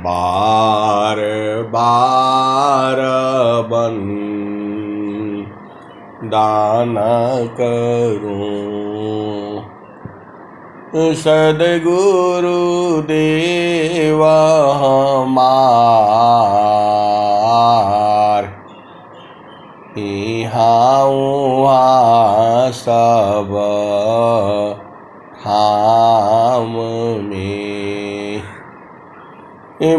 बार बार बन दान करूं, सद्गुरु देव हमार, इहाँ उहाँ सब ठाम में,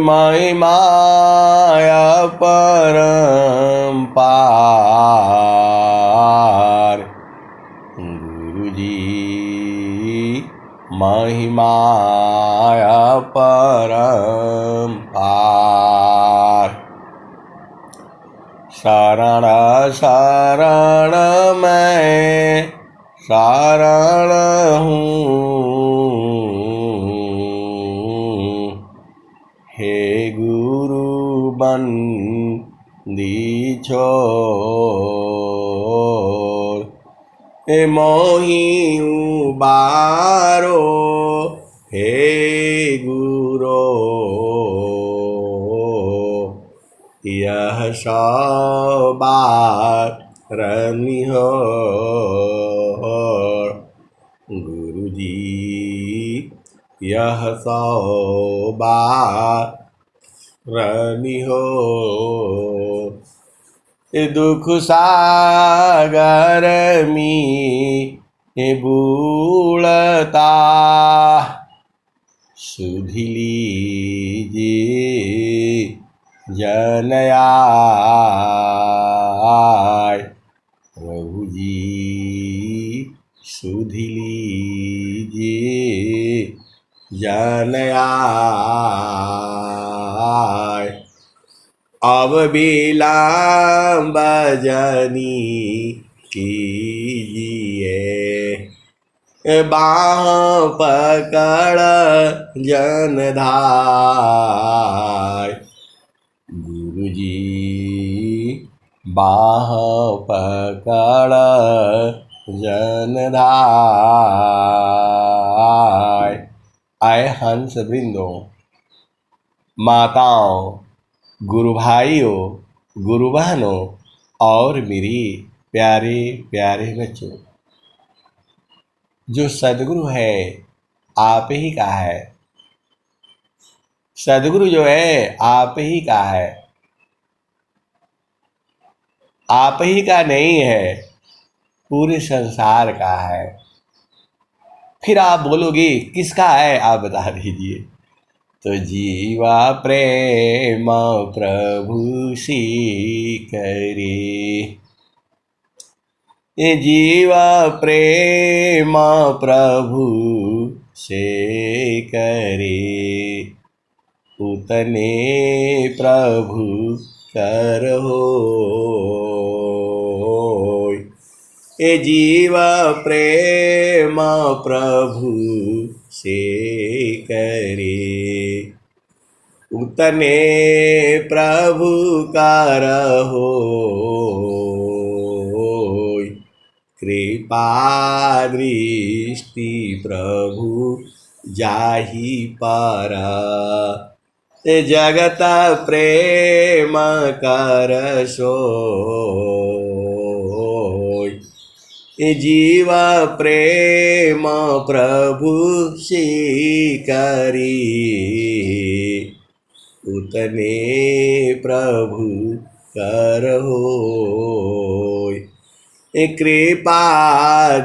महिमाया परम्पार, गुरुजी महिमाया परम्पार। शरण शरण मैं शरण हूँ, हे गुरु बंदी छोर, हे मोहि उबारो हे गुरो, यह सौ बार निहोर, गुरुजी यह सौ बार निहोर। दुख सागर में बूढ़ता सुधि लीजिए जन आय, प्रभु जी सुधि लीजिए जन आय। अब विलम्ब जनी कीजिए, बाँह पकड़ जन धाय, गुरुजी बाँह पकड़ जन धाय। आए हंस वृंदों, माताओं, गुरु भाइयों, गुरु बहनों और मेरी प्यारे प्यारे बच्चों, जो सद्गुरु है आप ही का है। सद्गुरु जो है आप ही का है, आप ही का नहीं है, पूरे संसार का है। फिर आप बोलोगे किसका है, आप बता दीजिए। तो जीवा प्रेम प्रभु सी करे, ये जीवा प्रेम प्रभु से करे, उतने प्रभु कर होय। ये जीवा प्रेम प्रभु से करे, उतने प्रभु कर होय। कृपा दृष्टि प्रभु जाहि पर, जगत प्रेम कर सोय। जीव प्रेम प्रभु सी करी, उतने प्रभु कर होय। कृपा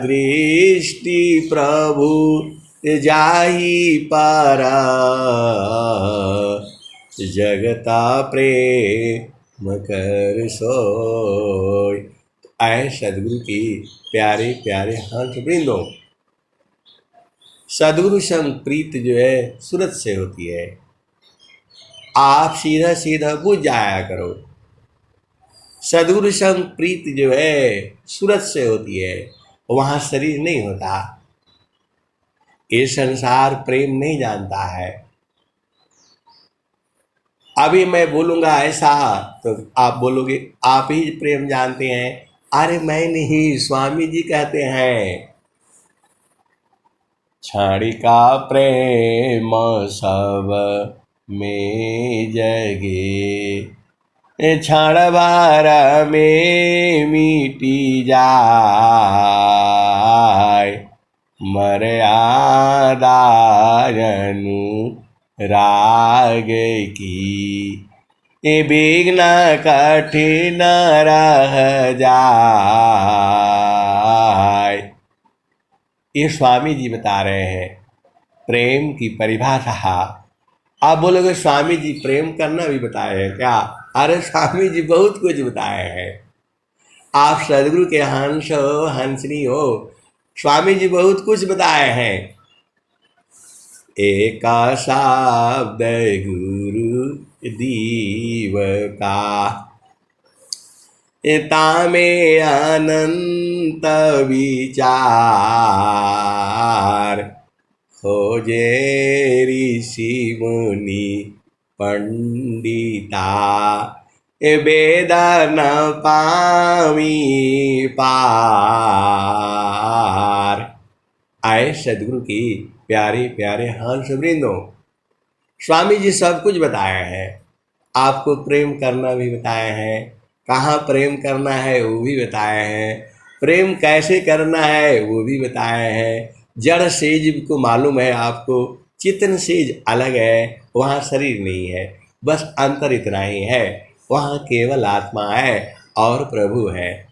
दृष्टि प्रभु जाहि पर, जगता प्रेम कर सोय। आए सदगुरु की प्यारे प्यारे हंस वृंदों, सदगुरु संग प्रीत जो है सूरत से होती है। आप सीधा सीधा बुझ जाया करो। सदगुरु संग प्रीत जो है सूरत से होती है, वहाँ शरीर नहीं होता। ये संसार प्रेम नहीं जानता है। अभी मैं बोलूँगा ऐसा तो आप बोलोगे आप ही प्रेम जानते हैं। अरे मैं नहीं, स्वामी जी कहते हैं, क्षणिका प्रेम सब में जगे, क्षण भर में मिटी जाय, मर्यादा अनुराग की, विघ्न कठिन रह जाय। ये स्वामी जी बता रहे हैं प्रेम की परिभाषा। आप बोलोगे स्वामी जी प्रेम करना भी बताए हैं क्या? अरे स्वामी जी बहुत कुछ बताए हैं। आप सदगुरु के हंस हो, हंसनी हो, स्वामी जी बहुत कुछ बताए हैं। एका शब्द गुरु दीव का, तामे अनंत विचार, खोजे ऋषि मुनि पंडिता, वेद न पामी पार। आए सदगुरु की प्यारे प्यारे हंस वृंदों, स्वामी जी सब कुछ बताए हैं। आपको प्रेम करना भी बताए हैं, कहाँ प्रेम करना है वो भी बताए हैं, प्रेम कैसे करना है वो भी बताए हैं। जड़ सेज को मालूम है आपको, चितन सेज अलग है, वहाँ शरीर नहीं है, बस अंतर इतना ही है, वहाँ केवल आत्मा है और प्रभु है।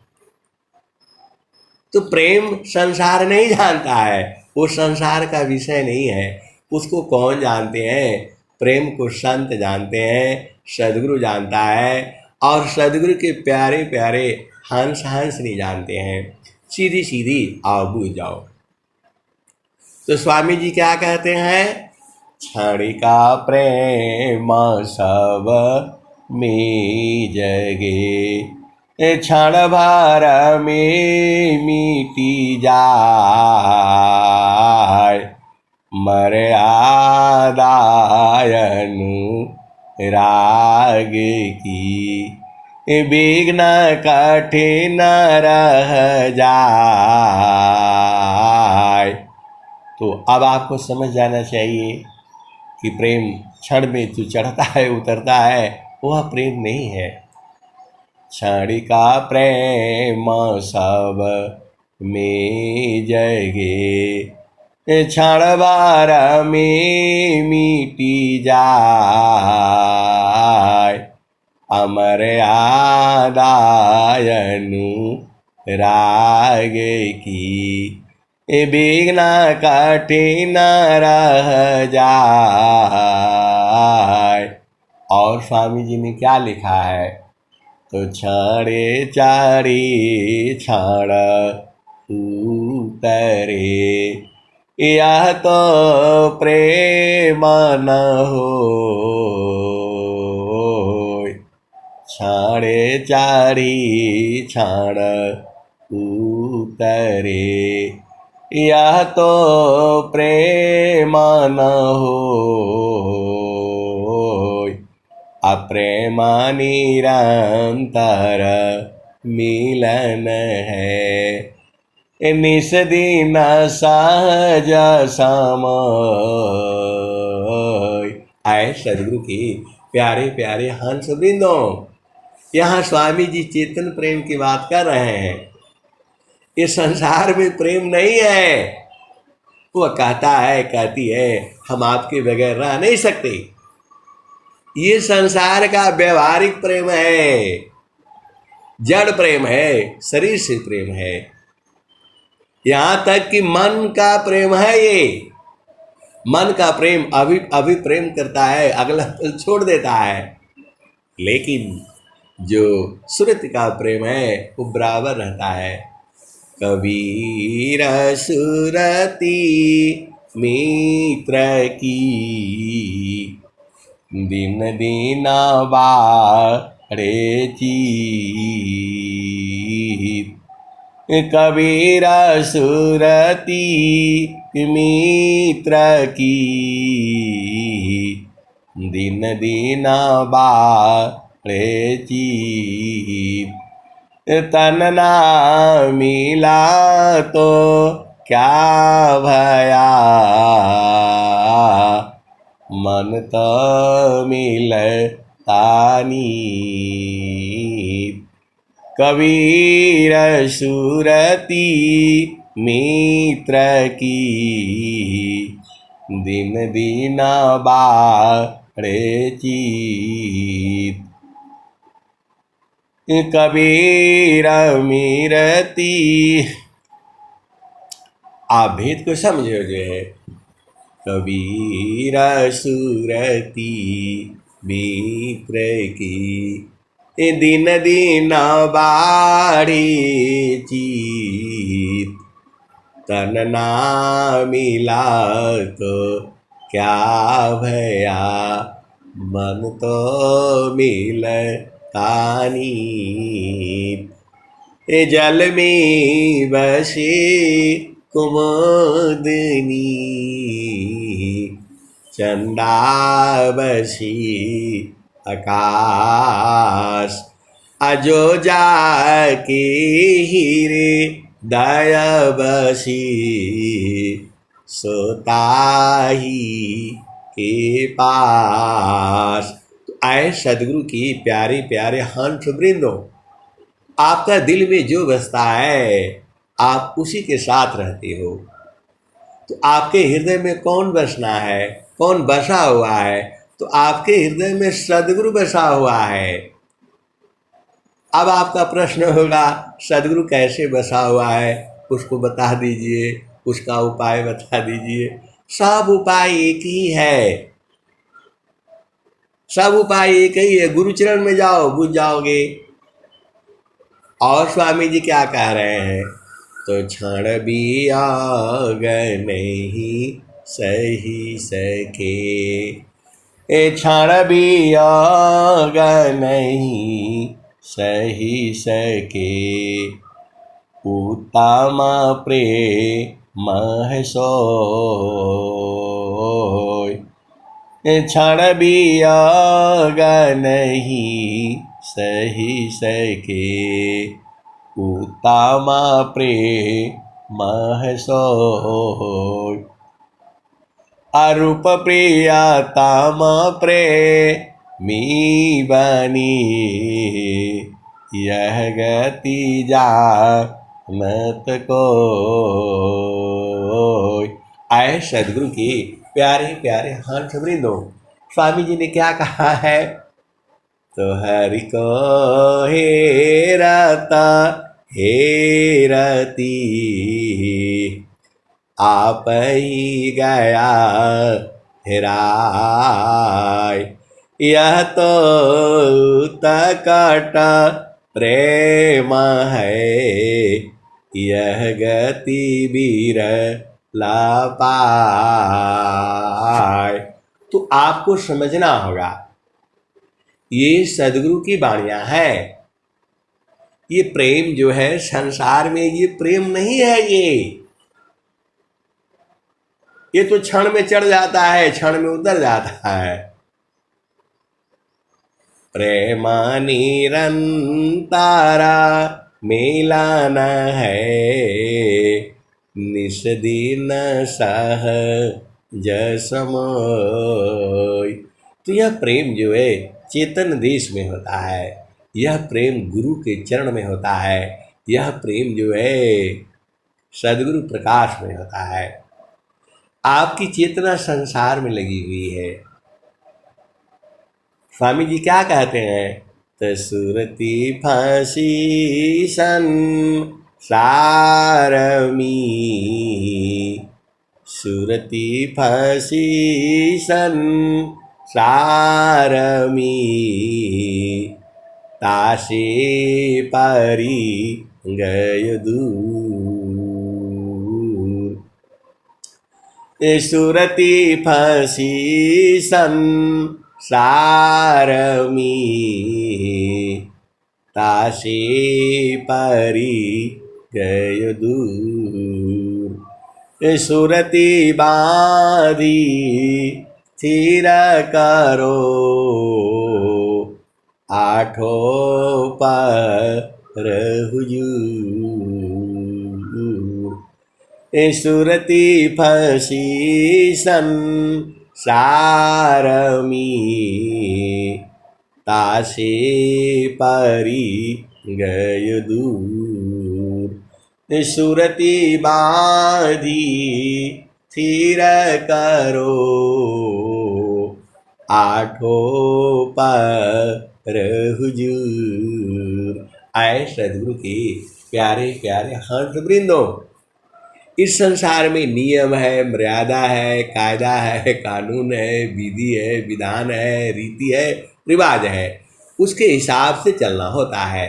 तो प्रेम संसार नहीं जानता है, वो संसार का विषय नहीं है, उसको कौन जानते हैं? प्रेम को संत जानते हैं, सदगुरु जानता है, और सदगुरु के प्यारे प्यारे हंस हंस नहीं जानते हैं। सीधी सीधी आओ बूझ जाओ। तो स्वामी जी क्या कहते हैं? क्षणिका प्रेम सब में जगे, क्षण भर में मिटी जाय, मर्यादा अनुराग की, विघ्न कठिन रह जाय। तो अब आपको समझ जाना चाहिए कि प्रेम क्षण में जो चढ़ता है उतरता है वह प्रेम नहीं है। क्षणिका प्रेम सब में जगे, क्षण भर में मिटी जाय, अमर्यादा अनुराग की, विघ्न कठिन रह जाय। और स्वामी जी ने क्या लिखा है? तो क्षणे चारी क्षण उतरे, यह तो प्रेम न होय, क्षणे चारी क्षण उतरे, यह तो प्रेम न होय, अप्रेम निरंतर मिलन है, निस दिन सहज समय। आए सदगुरु की प्यारे प्यारे हंस वृंदों, यहाँ स्वामी जी चेतन प्रेम की बात कर रहे हैं। इस संसार में प्रेम नहीं है। वो कहता है, कहती है, हम आपके बगैर रह नहीं सकते। ये संसार का व्यवहारिक प्रेम है, जड़ प्रेम है, शरीर से प्रेम है। यहां तक कि मन का प्रेम है। ये मन का प्रेम अभी अभी प्रेम करता है, अगला पल छोड़ देता है। लेकिन जो सुरति का प्रेम है वो बराबर रहता है। कबीर सुरती मित्र की, दिन दिन बाढ़े चीत, कबीर सुरती मित्र की, दिन दिन बाढ़े चीत, तन ना मिला तो क्या भया, मन तो मिलता नीत। कबीर सुरती मित्र की, दिन दिन बाढ़े चीत। कबीर मिरती, आप भेद को समझो जो है। कबीर सुरती मित्र की, दिन दिन बाढ़ी चीत। तन ना मिला तो क्या भया, मन तो मिलता नीत। जल में बसे कुमुदनी, चंदा बसी आकाश। अजो जाके हीरे दया बसी, सोताही के पास। तो आए सदगुरु की प्यारे प्यारे हंस वृंदो, आपका दिल में जो बसता है आप उसी के साथ रहते हो। तो आपके हृदय में कौन बसना है, कौन बसा हुआ है? तो आपके हृदय में सदगुरु बसा हुआ है। अब आपका प्रश्न होगा सदगुरु कैसे बसा हुआ है, उसको बता दीजिए, उसका उपाय बता दीजिए। सब उपाय एक ही है, सब उपाय एक ही है। गुरुचरण में जाओ, बुझ जाओगे। और स्वामी जी क्या कह रहे हैं? तो क्षण भी आग नहीं सही सके, क्षण भी आग नहीं सही सके। उत्तम प्रेम है सोय, क्षण भी आग नहीं सही सके। उत्तम प्रेम है सोय, अरूप प्रियतम प्रेमी बनी। यह गति जानत कोय। आए सदगुरु की प्यारे प्यारे हंस वृंदो, स्वामी जी ने क्या कहा है? तो हरि को हेरता हेरती, आप ही गया हेराय। यह तो तकट प्रेम है, यह गति बिरला पाय। तो आपको समझना होगा, ये सदगुरु की वाणियां हैं। ये प्रेम जो है संसार में, ये प्रेम नहीं है। ये तो क्षण में चढ़ जाता है, क्षण में उतर जाता है। प्रेम निरंतारा मिलन है, निस दिन सह जसमोय। तो यह प्रेम जो है चेतन देश में होता है, यह प्रेम गुरु के चरण में होता है, यह प्रेम जो है सदगुरु प्रकाश में होता है। आपकी चेतना संसार में लगी हुई है। स्वामी जी क्या कहते हैं? तो सुरती फांसी संसारमी, सुरती फांसी संसारमी। तासे पारी गय दूर, सुरती फांसी संसारमी। तासे पारी गय दूर, सुरती बाधी स्थिर करो। आठो पर हुजूर, सुरती फंसी संसारमी। सारमी तासे परी गय दूर सुरती बाधी स्थिर करो आठो पर हुजूर। आए सदगुरु के प्यारे प्यारे हंस वृंदो, इस संसार में नियम है, मर्यादा है, कायदा है, कानून है, विधि है, विधान है, रीति है, रिवाज है, उसके हिसाब से चलना होता है,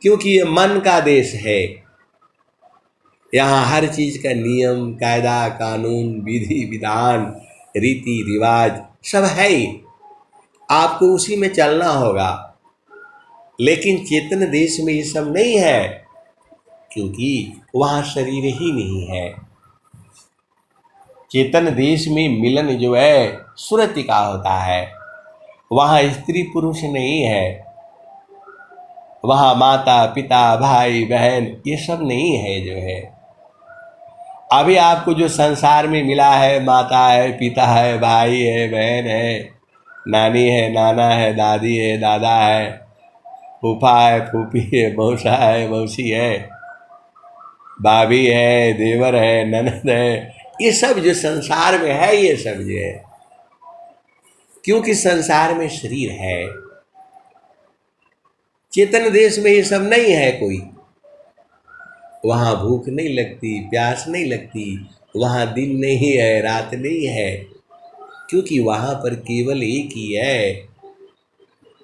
क्योंकि ये मन का देश है। यहाँ हर चीज का नियम, कायदा, कानून, विधि, विधान, रीति, रिवाज सब है ही, आपको उसी में चलना होगा। लेकिन चेतन देश में ये सब नहीं है, क्योंकि वहाँ शरीर ही नहीं है। चेतन देश में मिलन जो है सुरति का होता है, वहाँ स्त्री पुरुष नहीं है, वहाँ माता पिता भाई बहन ये सब नहीं है। जो है अभी आपको जो संसार में मिला है, माता है, पिता है, भाई है, बहन है, नानी है, नाना है, दादी है, दादा है, फूफा है, फूफी है, मौसा है, मौसी है, भाभी है, देवर है, ननद है, ये सब जो संसार में है, ये सब जो है, क्योंकि संसार में शरीर है। चेतन देश में ये सब नहीं है कोई, वहाँ भूख नहीं लगती, प्यास नहीं लगती, वहाँ दिन नहीं है, रात नहीं है, क्योंकि वहाँ पर केवल एक ही है,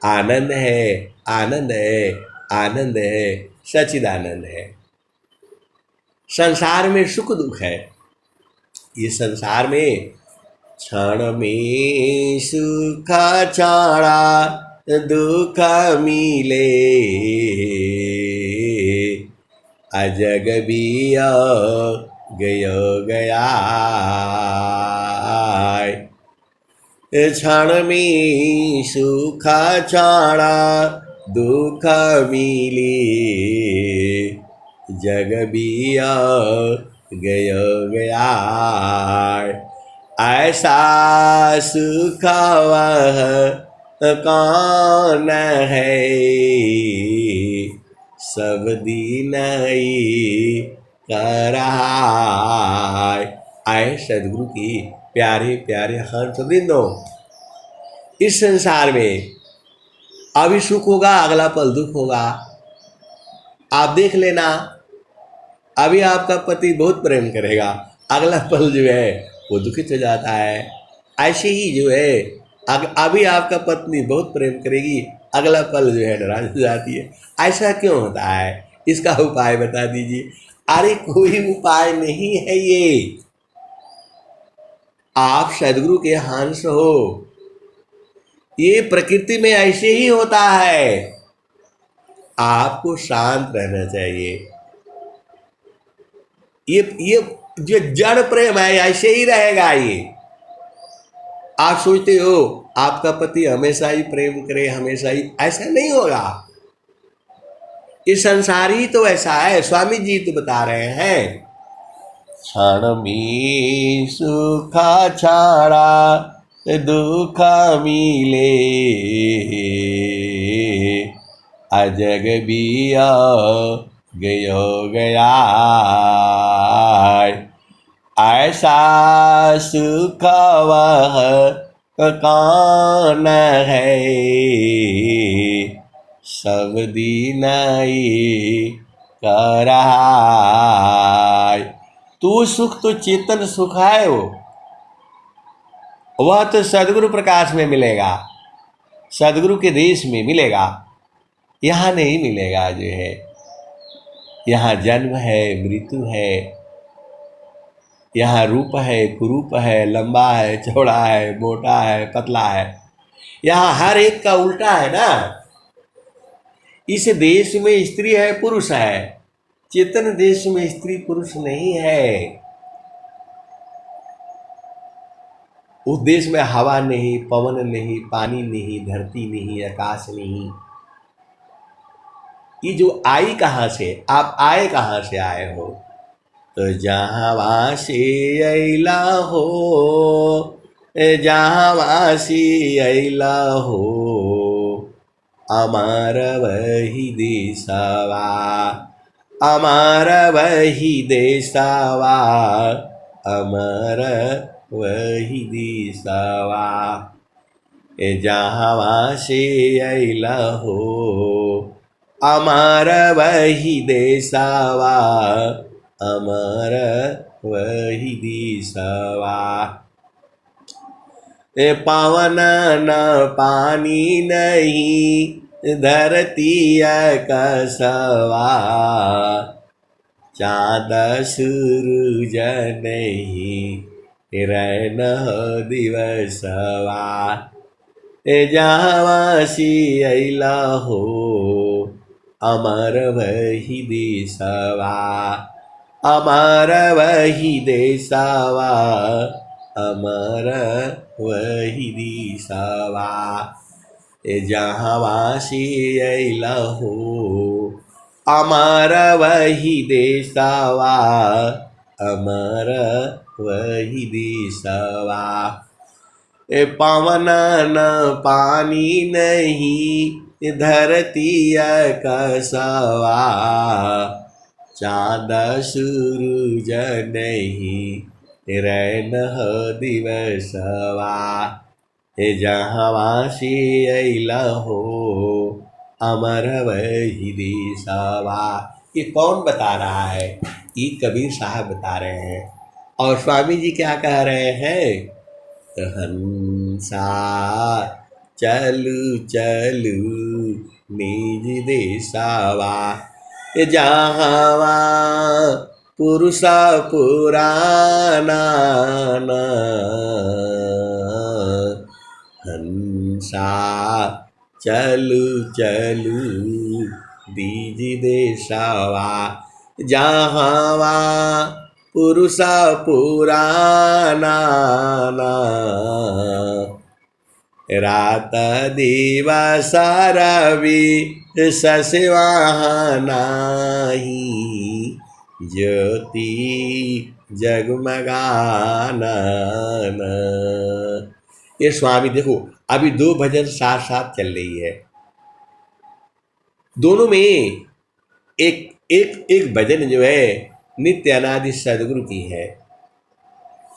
आनंद है, आनंद है, आनंद है, सच्चिदानंद है। संसार में सुख दुख है, ये संसार में क्षण में सुख छाड़ा दुख मिले, अजग बिया गयो गया। क्षण में सुख छाड़ा दुख मिले, जग बिया गयो गया। ऐसा सुख वह कौन है, सब दिन ही कर रहा है। आए सदगुरु की प्यारे प्यारे हंस वृंदो, इस संसार में अभी सुख होगा, अगला पल दुख होगा। आप देख लेना, अभी आपका पति बहुत प्रेम करेगा, अगला पल जो है वो दुखित हो जाता है। ऐसे ही जो है अभी आपका पत्नी बहुत प्रेम करेगी, अगला पल जो है नाराज हो जाती है। ऐसा क्यों होता है, इसका उपाय बता दीजिए। अरे कोई उपाय नहीं है, ये आप सदगुरु के हंस हो, ये प्रकृति में ऐसे ही होता है। आपको शांत रहना चाहिए। ये जो जड़ प्रेम है ऐसे ही रहेगा। ये आप सोचते हो आपका पति हमेशा ही प्रेम करे, हमेशा ही, ऐसा नहीं होगा। ये संसार ही तो ऐसा है। स्वामी जी तो बता रहे हैं, क्षण में सुख छाड़ा दुख मिले, अजग बिया गयो गया। ऐसा सुख वह कौन है, सब दिन ही कर रहा है। तू सुख तो चेतन सुख है, वह तो सदगुरु प्रकाश में मिलेगा, सदगुरु के देश में मिलेगा, यहाँ नहीं मिलेगा। जो है यहाँ जन्म है, मृत्यु है, यहाँ रूप है, कुरूप है, लंबा है, चौड़ा है, मोटा है, पतला है, यहाँ हर एक का उल्टा है ना। इस देश में स्त्री है, पुरुष है, चेतन देश में स्त्री पुरुष नहीं है। उस देश में हवा नहीं, पवन नहीं, पानी नहीं, धरती नहीं, आकाश नहीं। ये जो आई कहाँ से, आप आए कहाँ से आए हो? तो जहाँ से अला हो जहाँ वासी अइला हो अमर वही देशवा, अमर वही देशवा, अमर वही देशवा। जहाँ वासी अइला हो अमर वही देशवा, अमर वही देशवा। पावन न पानी नहीं धरती कसवा, चाँद सूरज नहीं रैन दिवसवा। जहाँ वासी अइला हो अमर वही देशवा, अमर वही देशवा, अमर वही देशवा। जहाँ वासी अइला हो अमर वही देशवा, अमर वही देशवा। पावन न पानी नहीं धरती कसवा, चाँद सूरज नहीं रैन दिवसवा। जहाँ वासी अइला हो अमर वही देशवा। ये कौन बता रहा है? ये कबीर साहब बता रहे हैं। और स्वामी जी क्या कह रहे हैं? हंसा चलू चलू निज देशवा, जहाँ पुरुष पुराना। हंसा चलू चलू निज देशवा, जहाँ पुरुष पुराना। रात दिवस रवि ससिवाह नाही, ज्योति जगमगाना। ये स्वामी देखो, अभी दो भजन साथ साथ चल रही है। दोनों में एक एक एक भजन जो है नित्य अनादि सदगुरु की है,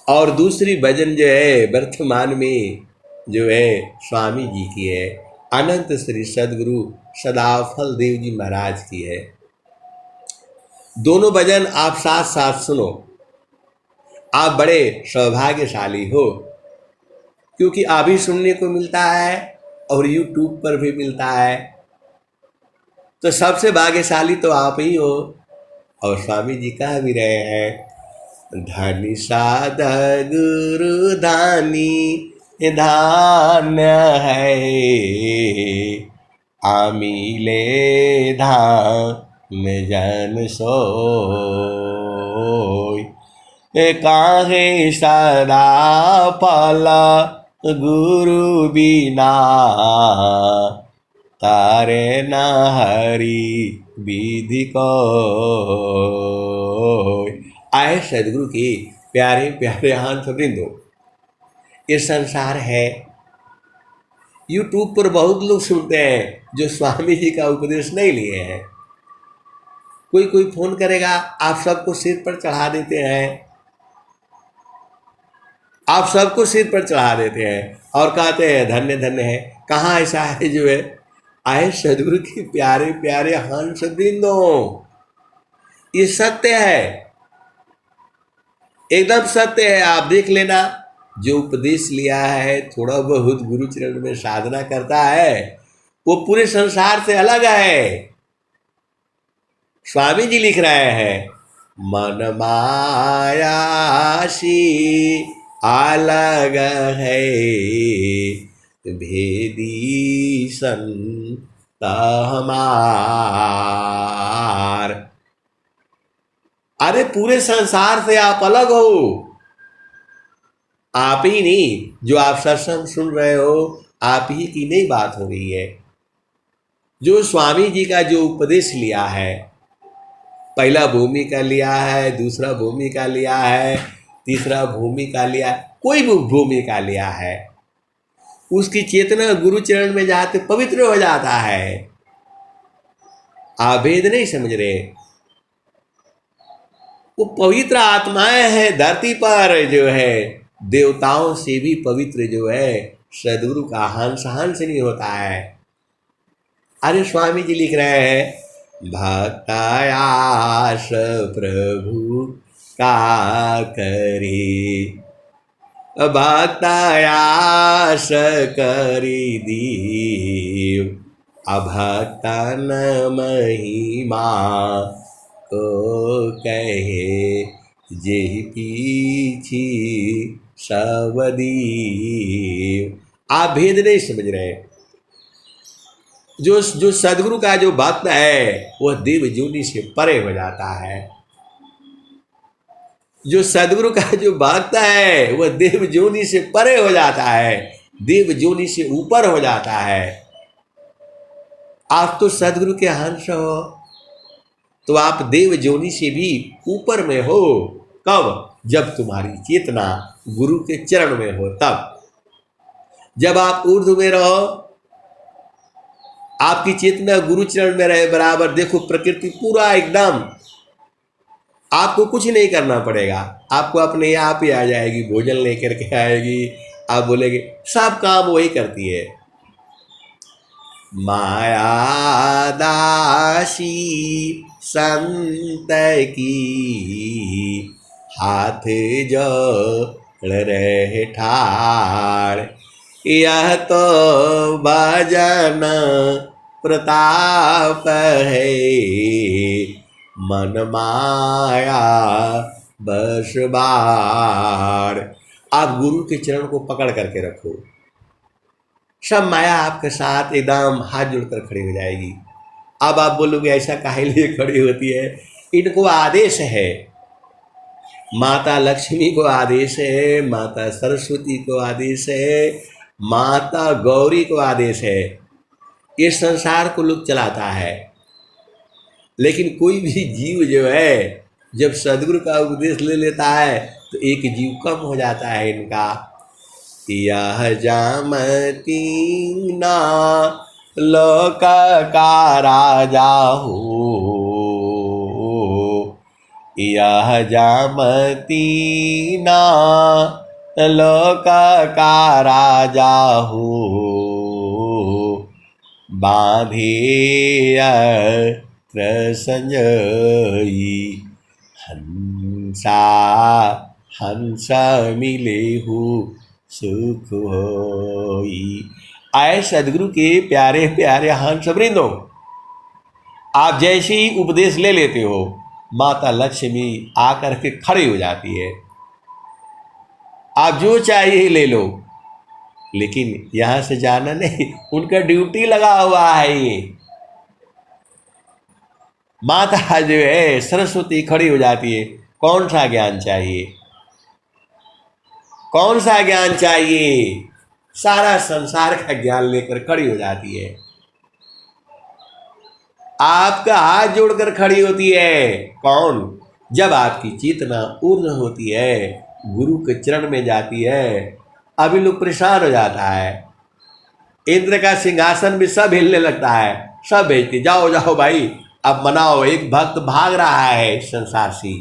और दूसरी भजन जो है वर्तमान में जो है स्वामी जी की है, अनंत श्री सदगुरु सदाफल देव जी महाराज की है। दोनों भजन आप साथ साथ सुनो, आप बड़े सौभाग्यशाली हो, क्योंकि अभी सुनने को मिलता है और YouTube पर भी मिलता है, तो सबसे भाग्यशाली तो आप ही हो। और स्वामी जी कह भी रहे हैं, धनी साध गुरु धानी धान्य है, आमिले धाम जन सोय। काहे सदा फल गुरु बिना, तारे न हरि विधि को। आए सदगुरु के प्यारे प्यारे हंस वृंदो, ये संसार है। YouTube पर बहुत लोग सुनते हैं जो स्वामी जी का उपदेश नहीं लिए हैं। कोई कोई फोन करेगा, आप सबको सिर पर चढ़ा देते हैं, आप सबको सिर पर चढ़ा देते हैं और कहते हैं धन्य धन्य है। कहाँ ऐसा है जो है? आए सदगुरु के प्यारे प्यारे हंस वृंदों, ये सत्य है, एकदम सत्य है। आप देख लेना, जो उपदेश लिया है, थोड़ा बहुत गुरु चरण में साधना करता है, वो पूरे संसार से अलग है। स्वामी जी लिख रहे हैं, मन मायासी अलग है, भेदी संत हमार। अरे पूरे संसार से आप अलग हो। आप ही नहीं, जो आप सत्संग सुन रहे हो, आप ही की नहीं बात हो रही है। जो स्वामी जी का जो उपदेश लिया है, पहला भूमि का लिया है, दूसरा भूमि का लिया है, तीसरा भूमि का लिया है, कोई भी भूमिका लिया है, उसकी चेतना गुरु चरण में जाते पवित्र हो जाता है। आप भेद नहीं समझ रहे, वो पवित्र आत्माएं हैं धरती पर, जो है देवताओं से भी पवित्र जो है सदगुरु का हंस हंस नहीं होता है। अरे स्वामी जी लिख रहे हैं, भक्तायास प्रभु का करे, भक्तायास करी दीव, अभक्ता न महिमा को कहे, जे पीछी सवदीव। आप भेद नहीं समझ रहे। जो सदगुरु का जो भक्त है वह देव जोनि से परे हो जाता है। जो सदगुरु का जो भक्त है वह देव जोनि से परे हो जाता है, देव जोनि से ऊपर हो जाता है। आप तो सदगुरु के हंस हो, तो आप देव जोनि से भी ऊपर में हो। कब? जब तुम्हारी चेतना गुरु के चरण में हो तब। जब आप ऊर्ध्व में रहो, आपकी चेतना गुरु चरण में रहे बराबर, देखो प्रकृति पूरा एकदम, आपको कुछ नहीं करना पड़ेगा, आपको अपने आप ही आ जाएगी, भोजन लेकर के आएगी, आप बोलेंगे, सब काम वही करती है। माया दासी संत की हाथ जोड़ रहे ठाड़, यह तो भजन प्रताप है, मन माया बस बार। आप गुरु के चरण को पकड़ करके रखो, सब माया आपके साथ एकदम हाथ जोड़कर खड़ी हो जाएगी। अब आप बोलोगे ऐसा काहे लिए खड़ी होती है? इनको आदेश है, माता लक्ष्मी को आदेश है, माता सरस्वती को आदेश है, माता गौरी को आदेश है। ये संसार को लोग चलाता है, लेकिन कोई भी जीव जो है जब सदगुरु का उपदेश ले लेता है तो एक जीव कम हो जाता है इनका। यह जामती ना लोक का राजा हो, यह जामती ना लोक का राजा हो, बांधे संजयी हंसा हंस मिले हो सुख होई। आए सदगुरु के प्यारे प्यारे हंस वृंदो, आप जैसे ही उपदेश ले लेते हो माता लक्ष्मी आकर के खड़ी हो जाती है। आप जो चाहिए ले लो, लेकिन यहाँ से जाना नहीं, उनका ड्यूटी लगा हुआ है। ये माता जो है सरस्वती खड़ी हो जाती है। कौन सा ज्ञान चाहिए? कौन सा ज्ञान चाहिए? सारा संसार का ज्ञान लेकर खड़ी हो जाती है। आपका हाथ जोड़कर खड़ी होती है। कौन? जब आपकी चेतना पूर्ण होती है, गुरु के चरण में जाती है, अभी लोग परेशान हो जाता है। इंद्र का सिंहासन भी सब हिलने लगता है, सब भेजते जाओ जाओ भाई अब मनाओ, एक भक्त भाग रहा है संसार से।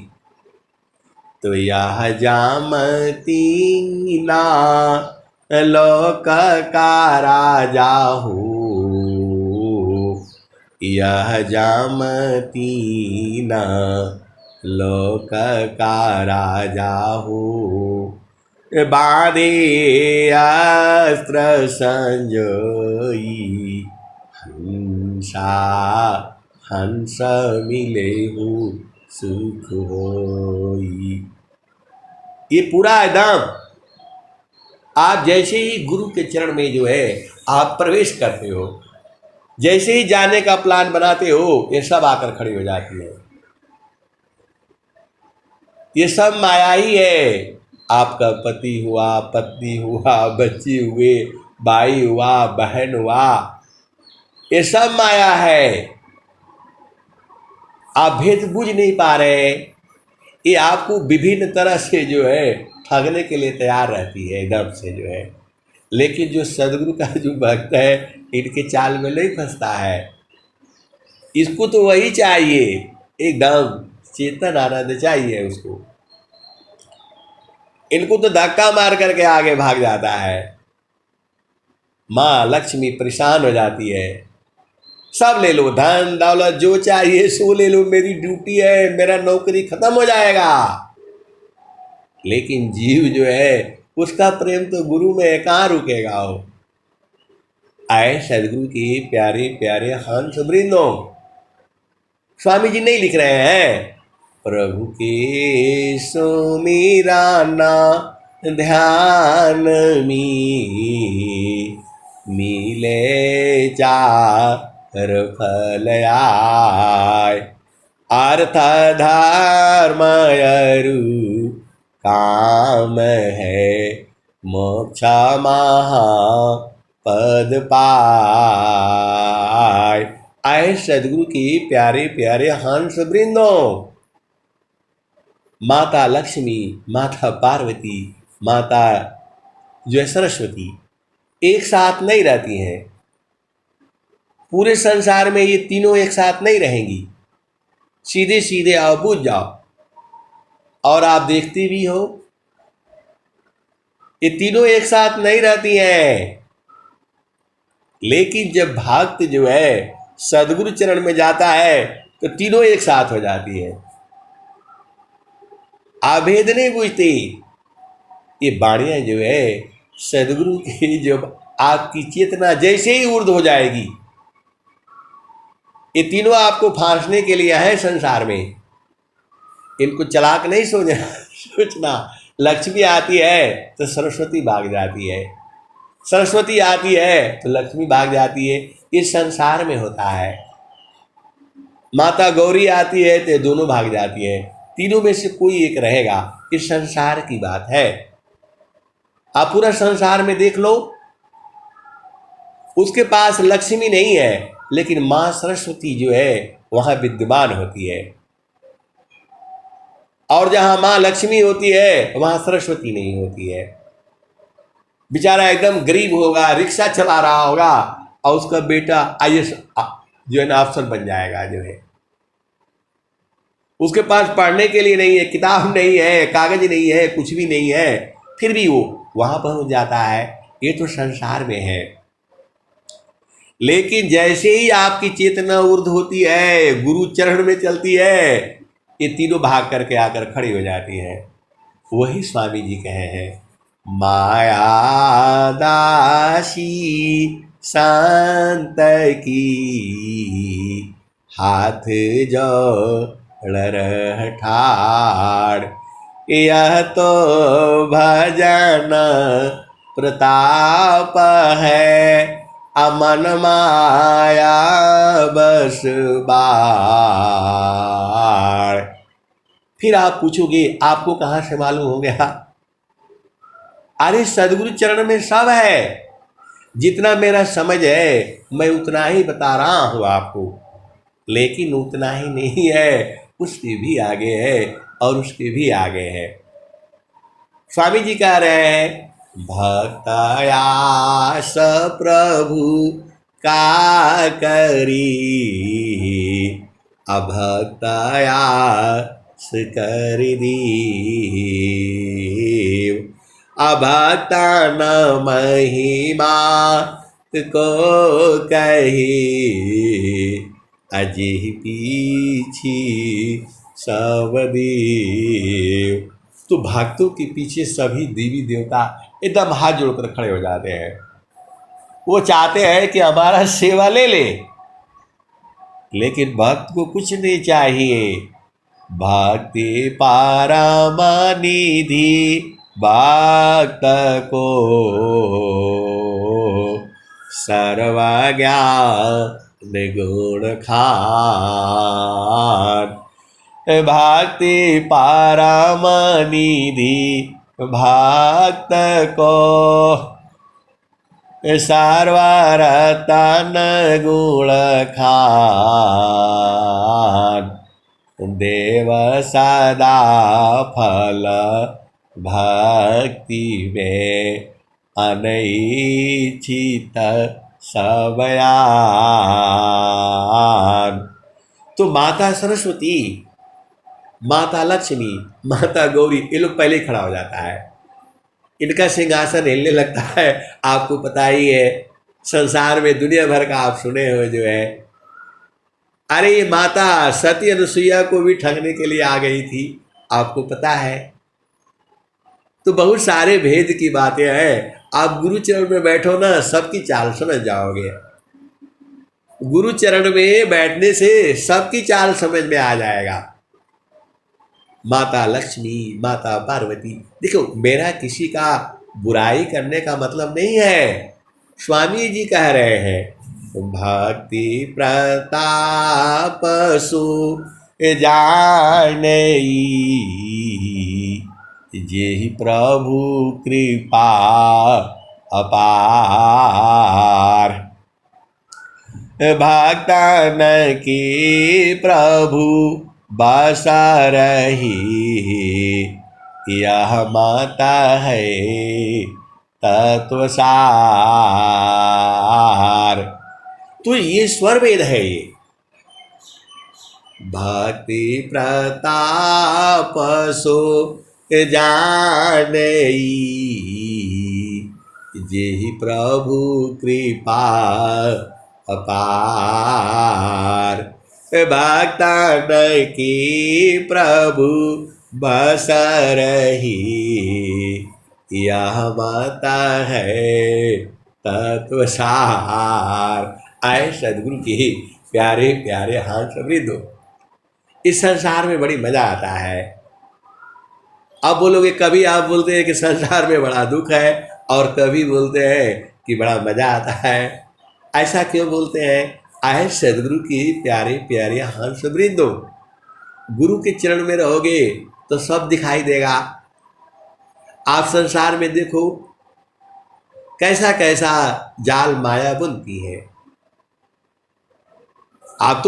तो यह जामती ना लोक का राजा हो, यह जामती ना लोक का राजा हो, बांधे अस्त्र संजोई हंसा हंस मिले हो सुख होई। ये पूरा एकदम आप जैसे ही गुरु के चरण में जो है आप प्रवेश करते हो, जैसे ही जाने का प्लान बनाते हो, ये सब आकर खड़ी हो जाती है। ये सब माया ही है। आपका पति हुआ, पत्नी हुआ, बच्चे हुए, भाई हुआ, बहन हुआ, ये सब माया है। आप भेद बुझ नहीं पा रहे। ये आपको विभिन्न तरह से जो है ठगने के लिए तैयार रहती है एकदम से जो है। लेकिन जो सदगुरु का जो भक्त है इनके चाल में नहीं फंसता है। इसको तो वही चाहिए, एकदम चेतन आनंद चाहिए उसको। इनको तो धक्का मार करके आगे भाग जाता है। माँ लक्ष्मी परेशान हो जाती है, सब ले लो, धन दौलत जो चाहिए सो ले लो, मेरी ड्यूटी है, मेरा नौकरी खत्म हो जाएगा। लेकिन जीव जो है उसका प्रेम तो गुरु में है, कहाँ रुकेगा वो। आए सदगुरु की प्यारे प्यारे हंस वृंदों, स्वामी जी नहीं लिख रहे हैं प्रभु के सुमिरा ना ध्यान मिले चार फल आय, अर्थ धर्म अरु काम है, मोक्ष महा पद पाय। आए सदगुरु की प्यारे प्यारे हंस वृंदों, माता लक्ष्मी, माता पार्वती, माता जो है सरस्वती एक साथ नहीं रहती हैं। पूरे संसार में ये तीनों एक साथ नहीं रहेंगी। सीधे सीधे आओ बुझ जाओ। और आप देखते भी हो ये तीनों एक साथ नहीं रहती हैं। लेकिन जब भक्त जो है सदगुरु चरण में जाता है तो तीनों एक साथ हो जाती है। आभेद नहीं बुझती। ये बाणियां जो है सदगुरु की, जब आपकी चेतना जैसे ही ऊर्ध्व हो जाएगी, ये तीनों आपको फांसने के लिए है संसार में। इनको चलाक नहीं सोचना। लक्ष्मी आती है तो सरस्वती भाग जाती है, सरस्वती आती है तो लक्ष्मी भाग जाती है। इस संसार में होता है। माता गौरी आती है तो दोनों भाग जाती है। तीनों में से कोई एक रहेगा। इस संसार की बात है। आप पूरा संसार में देख लो, उसके पास लक्ष्मी नहीं है लेकिन मां सरस्वती जो है वहां विद्यमान होती है। और जहां मां लक्ष्मी होती है वहां सरस्वती नहीं होती है। बेचारा एकदम गरीब होगा, रिक्शा चला रहा होगा और उसका बेटा आईएएस जो है ना अफसर बन जाएगा जो है। उसके पास पढ़ने के लिए नहीं है, किताब नहीं है, कागज नहीं है, कुछ भी नहीं है, फिर भी वो वहां पहुंच जाता है। ये तो संसार में है। लेकिन जैसे ही आपकी चेतना ऊर्ध्व होती है, गुरु चरण में चलती है, ये तीनों भाग करके आकर खड़ी हो जाती है। वही स्वामी जी कहे हैं, माया दासी शांत की, हाथ जोड़ ठाड़, यह तो भजन प्रताप है, अमन माया बस बाड़। फिर आप पूछोगे आपको कहाँ से मालूम हो गया? अरे सदगुरु चरण में सब है। जितना मेरा समझ है मैं उतना ही बता रहा हूँ आपको। लेकिन उतना ही नहीं है, उसके भी आगे है और उसके भी आगे है। स्वामी जी कह रहे हैं, भक्तयास प्रभु का करी, अभक्तयास कर दीव, अभक्ता न महिमा को कही, अजह पीछी सब देव। तो भक्तों के पीछे सभी देवी देवता एकदम हाथ जोड़कर खड़े हो जाते हैं। वो चाहते हैं कि हमारा सेवा ले ले। लेकिन भक्त को कुछ नहीं चाहिए। भक्ति पारमानिधि भक्त को सर्वज्ञान गुण खान, भक्ति पारमानिधि भक्त को सर्वरतन गुण खान, देव सदा फल भक्ति में अनैच्छित सब बयान। तो माता सरस्वती, माता लक्ष्मी, माता गौरी, ये लोग पहले ही खड़ा हो जाता है, इनका सिंहासन हिलने लगता है। आपको पता ही है, संसार में दुनिया भर का आप सुने हो जो है, अरे ये माता सती अनुसुईया को भी ठगने के लिए आ गई थी, आपको पता है। तो बहुत सारे भेद की बातें हैं। आप गुरु चरण में बैठो ना, सबकी चाल समझ जाओगे। गुरु चरण में बैठने से सबकी चाल समझ में आ जाएगा। माता लक्ष्मी, माता पार्वती, देखो मेरा किसी का बुराई करने का मतलब नहीं है। स्वामी जी कह रहे हैं, भक्ति प्रताप सु जानई, जेहि प्रभु कृपा अपार। भक्तन की प्रभु बस रही, यह माता है तत्वसार। तो ये स्वर वेद है। ये भक्ति प्रताप सो जानई, जेहि प्रभु कृपा अपार। भक्तन की प्रभु बस रही, यह माता है तत्वसार। आए सदगुरु की प्यारे प्यारे हाथ समृद्धो, इस संसार में बड़ी मजा आता है। अब बोलोगे, कभी आप बोलते हैं कि संसार में बड़ा दुख है और कभी बोलते हैं कि बड़ा मजा आता है। ऐसा क्यों बोलते हैं? आए सदगुरु की प्यारे प्यारे हंस वृंदो, गुरु के चरण में रहोगे तो सब दिखाई देगा। आप संसार में देखो कैसा कैसा जाल माया बुनती है। आप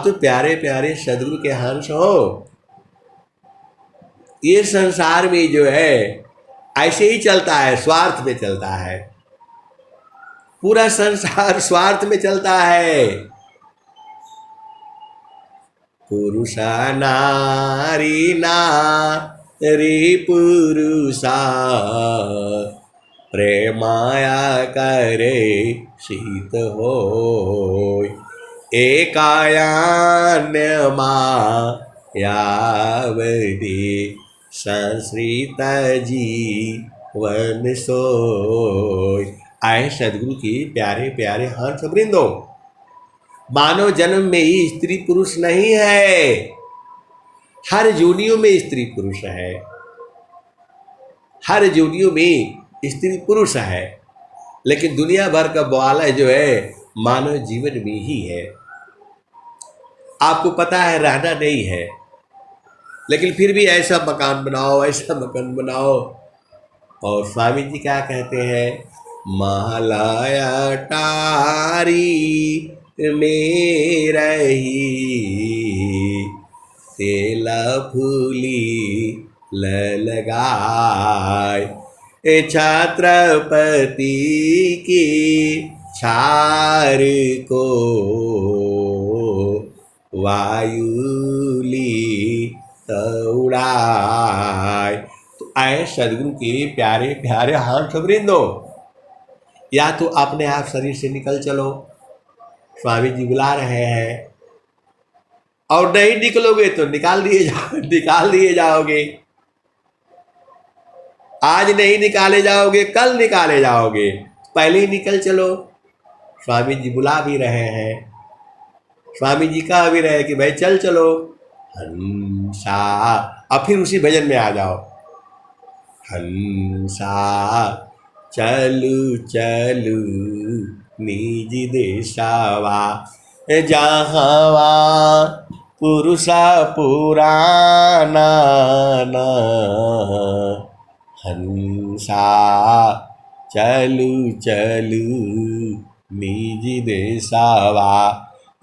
तो प्यारे प्यारे सदगुरु के हंस हो। ये संसार में जो है ऐसे ही चलता है, स्वार्थ में चलता है। पूरा संसार स्वार्थ में चलता है। पुरुषा नारी नारी पुरुषा, प्रेमाया करे शीत होय। एकायान्य मायावती, संश्रित जीवन सोय। आए सदगुरु की प्यारे प्यारे हंस वृंदो, मानव जन्म में ही स्त्री पुरुष नहीं है, हर जोनियों में स्त्री पुरुष है। हर जोनियों में स्त्री पुरुष है, लेकिन दुनिया भर का बवाला जो है मानव जीवन में ही है। आपको पता है रहना नहीं है, लेकिन फिर भी ऐसा मकान बनाओ, ऐसा मकान बनाओ। और स्वामी जी क्या कहते हैं? महालया टारी में रही, तेला फूली लगाए। छत्रपति की छार को वायुली उड़ाए। तो आए सदगुरु के प्यारे प्यारे हाथ वृंदो, या तो अपने आप शरीर से निकल चलो, स्वामी जी बुला रहे हैं। और नहीं निकलोगे तो निकाल दिए जाओगे। आज नहीं निकाले जाओगे, कल निकाले जाओगे। पहले ही निकल चलो, स्वामी जी बुला भी रहे हैं। स्वामी जी कह भी रहे कि भाई चल चलो हंसा। अब फिर उसी भजन में आ जाओ, हंसा चलू चलू निज देशवा, जहाँवा पुरुषा पुराना। हंसा चलू चलू निज देशवा,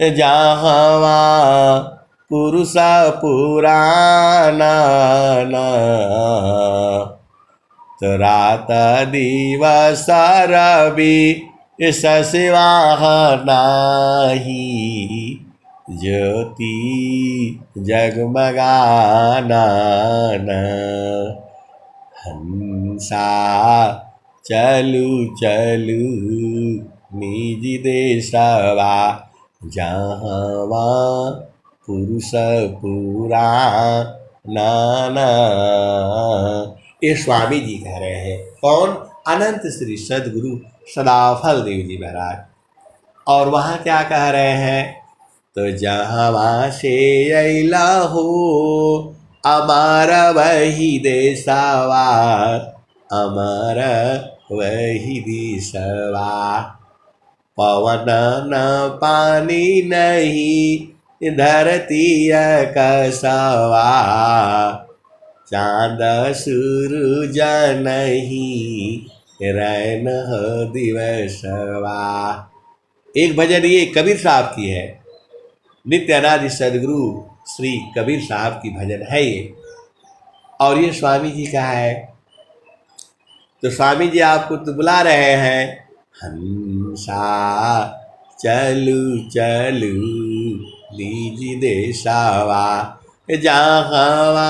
जहाँवा पुरुष पुराना तो रात दिवस रवि ससिवाह नाही ज्योति जगमगाना हंसा चलू चलू निज देशवा जहाँ पुरुष पूरा नाना। ये स्वामी जी कह रहे हैं। कौन? अनंत श्री सदगुरु सदाफल देव जी महाराज। और वहाँ क्या कह रहे हैं? तो जहाँ से अला हो अमारा वही देशवा, अमारा वही देशवा। पवन न पानी नहीं धरती कसवा, चाँद सूरज नहीं रैन दिवसवा। एक भजन ये कबीर साहब की है, नित्य अनादि सदगुरु श्री कबीर साहब की भजन है ये, और ये स्वामी जी का है। तो स्वामी जी आपको तो बुला रहे हैं, हंसा चलू चलू निज देशवा जहाँ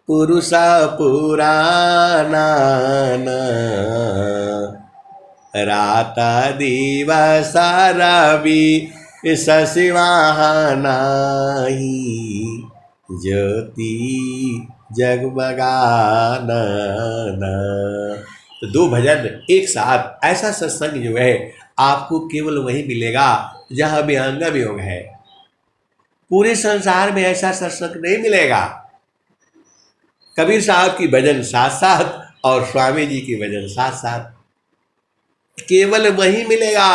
पुरुष पुराना रात दिवस रवि ससिवाह नाही ज्योति जगमगाना। तो दो भजन एक साथ, ऐसा सत्संग जो है आपको केवल वही मिलेगा जहाँ विहंग वियोग है। पूरे संसार में ऐसा सत्संग नहीं मिलेगा। कबीर साहब की भजन साथ साथ और स्वामी जी की भजन साथ साथ, केवल वही मिलेगा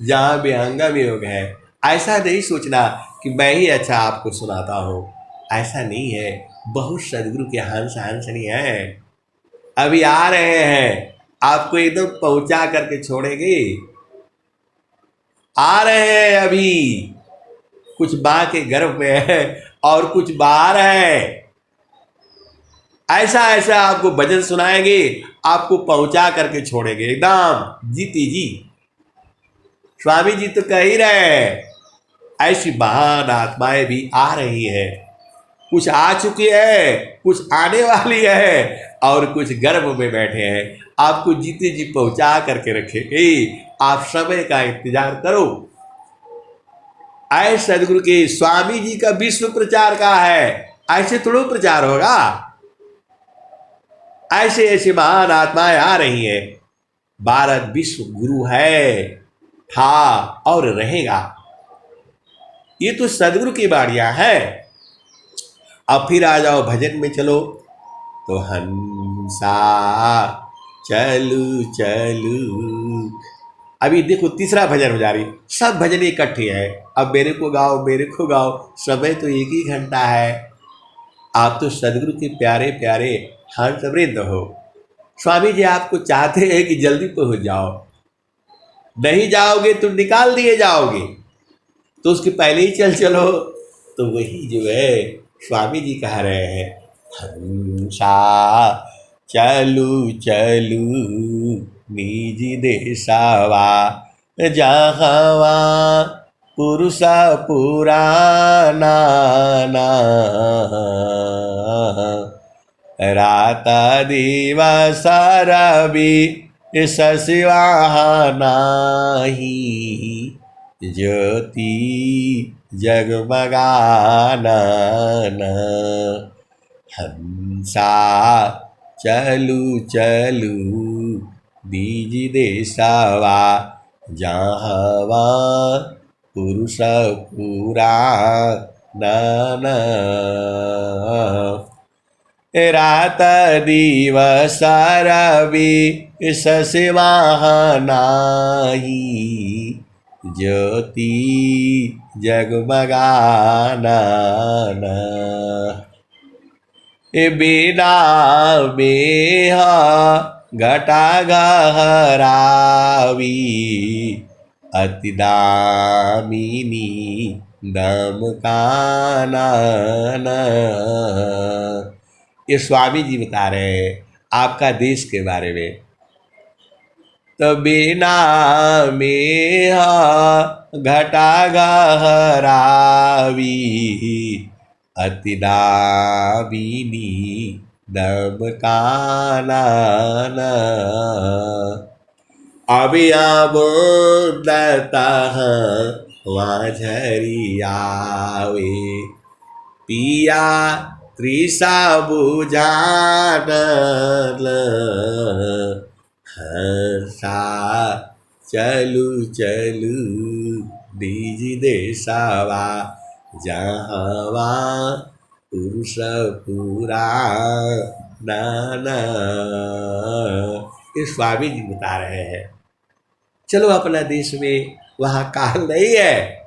जहाँ विहंग वियोग है। ऐसा नहीं सोचना कि मैं ही अच्छा आपको सुनाता हूँ, ऐसा नहीं है। बहुत सदगुरु के हंस हंसनी है, अभी आ रहे हैं, आपको एकदम पहुंचा करके छोड़ेंगे। आ रहे हैं अभी, कुछ माँ के गर्भ में है और कुछ बाहर है। ऐसा ऐसा आपको भजन सुनाएंगे, आपको पहुंचा करके छोड़ेंगे एकदम जीती जी। स्वामी जी तो कह ही रहे हैं, ऐसी महान आत्माएं भी आ रही है। कुछ आ चुकी है, कुछ आने वाली है, और कुछ गर्भ में बैठे हैं। आपको जीते जी पहुंचा करके रखेंगे। आप समय का इंतजार करो। ऐसे सदगुरु के स्वामी जी का विश्व प्रचार का है, ऐसे थोड़ा प्रचार होगा। ऐसे ऐसे महान आत्माएं आ रही है। भारत विश्व गुरु है, था और रहेगा। ये तो सदगुरु की बाणियां हैं। अब फिर आ जाओ भजन में चलो। तो हंसा चलू चलू, अभी देखो तीसरा भजन हो जा रही, सब भजन इकट्ठे हैं। अब मेरे को गाओ, मेरे को गाओ, समय तो एक ही घंटा है। आप तो सदगुरु के प्यारे प्यारे हंस वृंद हो। स्वामी जी आपको चाहते हैं कि जल्दी पहुंच जाओ, नहीं जाओगे तो निकाल दिए जाओगे, तो उसके पहले ही चलो। तो वही जो है स्वामी जी कह रहे हैं, हंसा चलू चलू निज देशवा जहाँ पुरुष पुराना रात दिवस रवि ससिवाह नाही ज्योति जगमगाना। हंसा चलू चलू निज देशवा जहाँ पुरुष पुराना रात दिवस रवि ससिवाह नाही ज्योति जगमगाना। बिना बेह घटा गहरावी अति दामिनी दम कानन। ये स्वामी जी बता रहे हैं आपका देश के बारे में। तो बिना में घटा गहरावी अति दामिनी दम कानन। अभियाबोदतः वाझरियावे पिया त्रिषा बुझानल हर्षा चलू चलू निज देशवा जहवा पुरुष पूरा नाना। ये स्वामी जी बता रहे हैं चलो अपना देश में वहाँ काल नहीं है,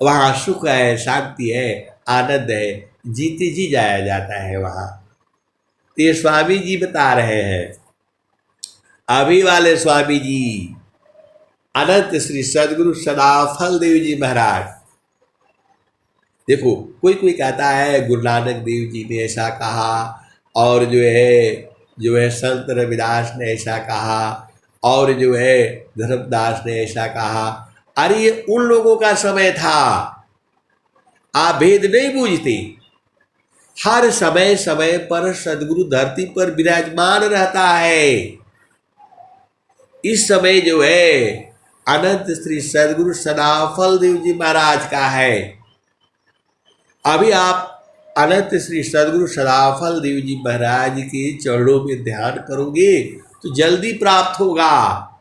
वहाँ सुख है, शांति है, आनंद है, जीते जी जाया जाता है वहाँ। तो ये स्वामी जी बता रहे हैं, अभी वाले स्वामी जी अनंत श्री सदगुरु सदाफल देव जी महाराज। देखो कोई कोई कहता है गुरु नानक देव जी ने ऐसा कहा, और जो है संत रविदास ने ऐसा कहा, और जो है धर्मदास ने ऐसा कहा। अरे ये उन लोगों का समय था, आप भेद नहीं बूझते। हर समय समय पर सदगुरु धरती पर विराजमान रहता है। इस समय जो है अनंत श्री सदगुरु सदाफल देव जी महाराज का है। अभी आप अनंत श्री सदगुरु सदाफल देव जी महाराज के चरणों में ध्यान करोगे तो जल्दी प्राप्त होगा।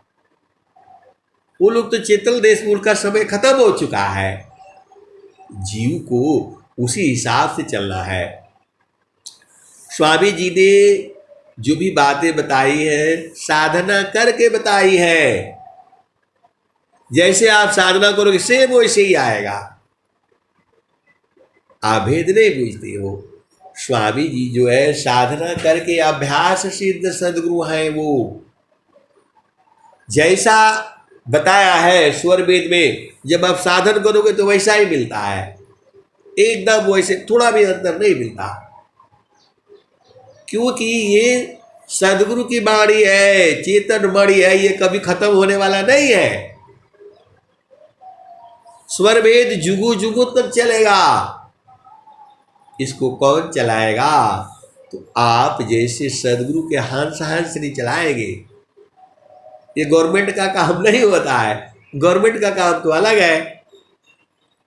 वो लोग तो चेतन देश मूल का समय खत्म हो चुका है, जीव को उसी हिसाब से चलना है। स्वामी जी ने जो भी बातें बताई है साधना करके बताई है। जैसे आप साधना करोगे सेम वैसे ही आएगा। आप भेद नहीं पूछते हो। स्वामी जी जो है साधना करके अभ्यास सिद्ध सदगुरु हैं। वो जैसा बताया है स्वर वेद में, जब आप साधन करोगे तो वैसा ही मिलता है, एकदम वैसे, थोड़ा भी अंतर नहीं मिलता। क्योंकि ये सदगुरु की बाणी है, चेतन बाणी है, ये कभी खत्म होने वाला नहीं है। स्वर वेद जुगु जुगु तक चलेगा। इसको कौन चलाएगा? तो आप जैसे सदगुरु के हंस हंस नहीं चलाएंगे। ये गवर्नमेंट का काम नहीं होता है। गवर्नमेंट का काम तो अलग है।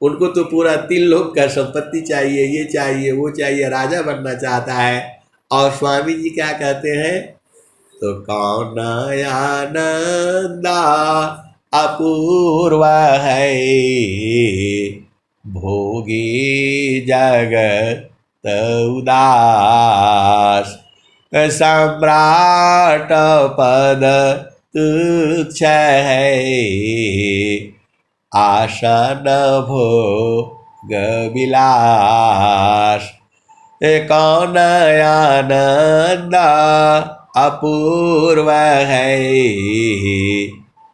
उनको तो पूरा 3 लोग का संपत्ति चाहिए, ये चाहिए, वो चाहिए, राजा बनना चाहता है। और स्वामी जी क्या कहते हैं? तो कौन आनंदा अपूर्व है भोगी जगत उदास सम्राट पद तुच्छ है आसन भोग विलास। कौन आनंद अपूर्व है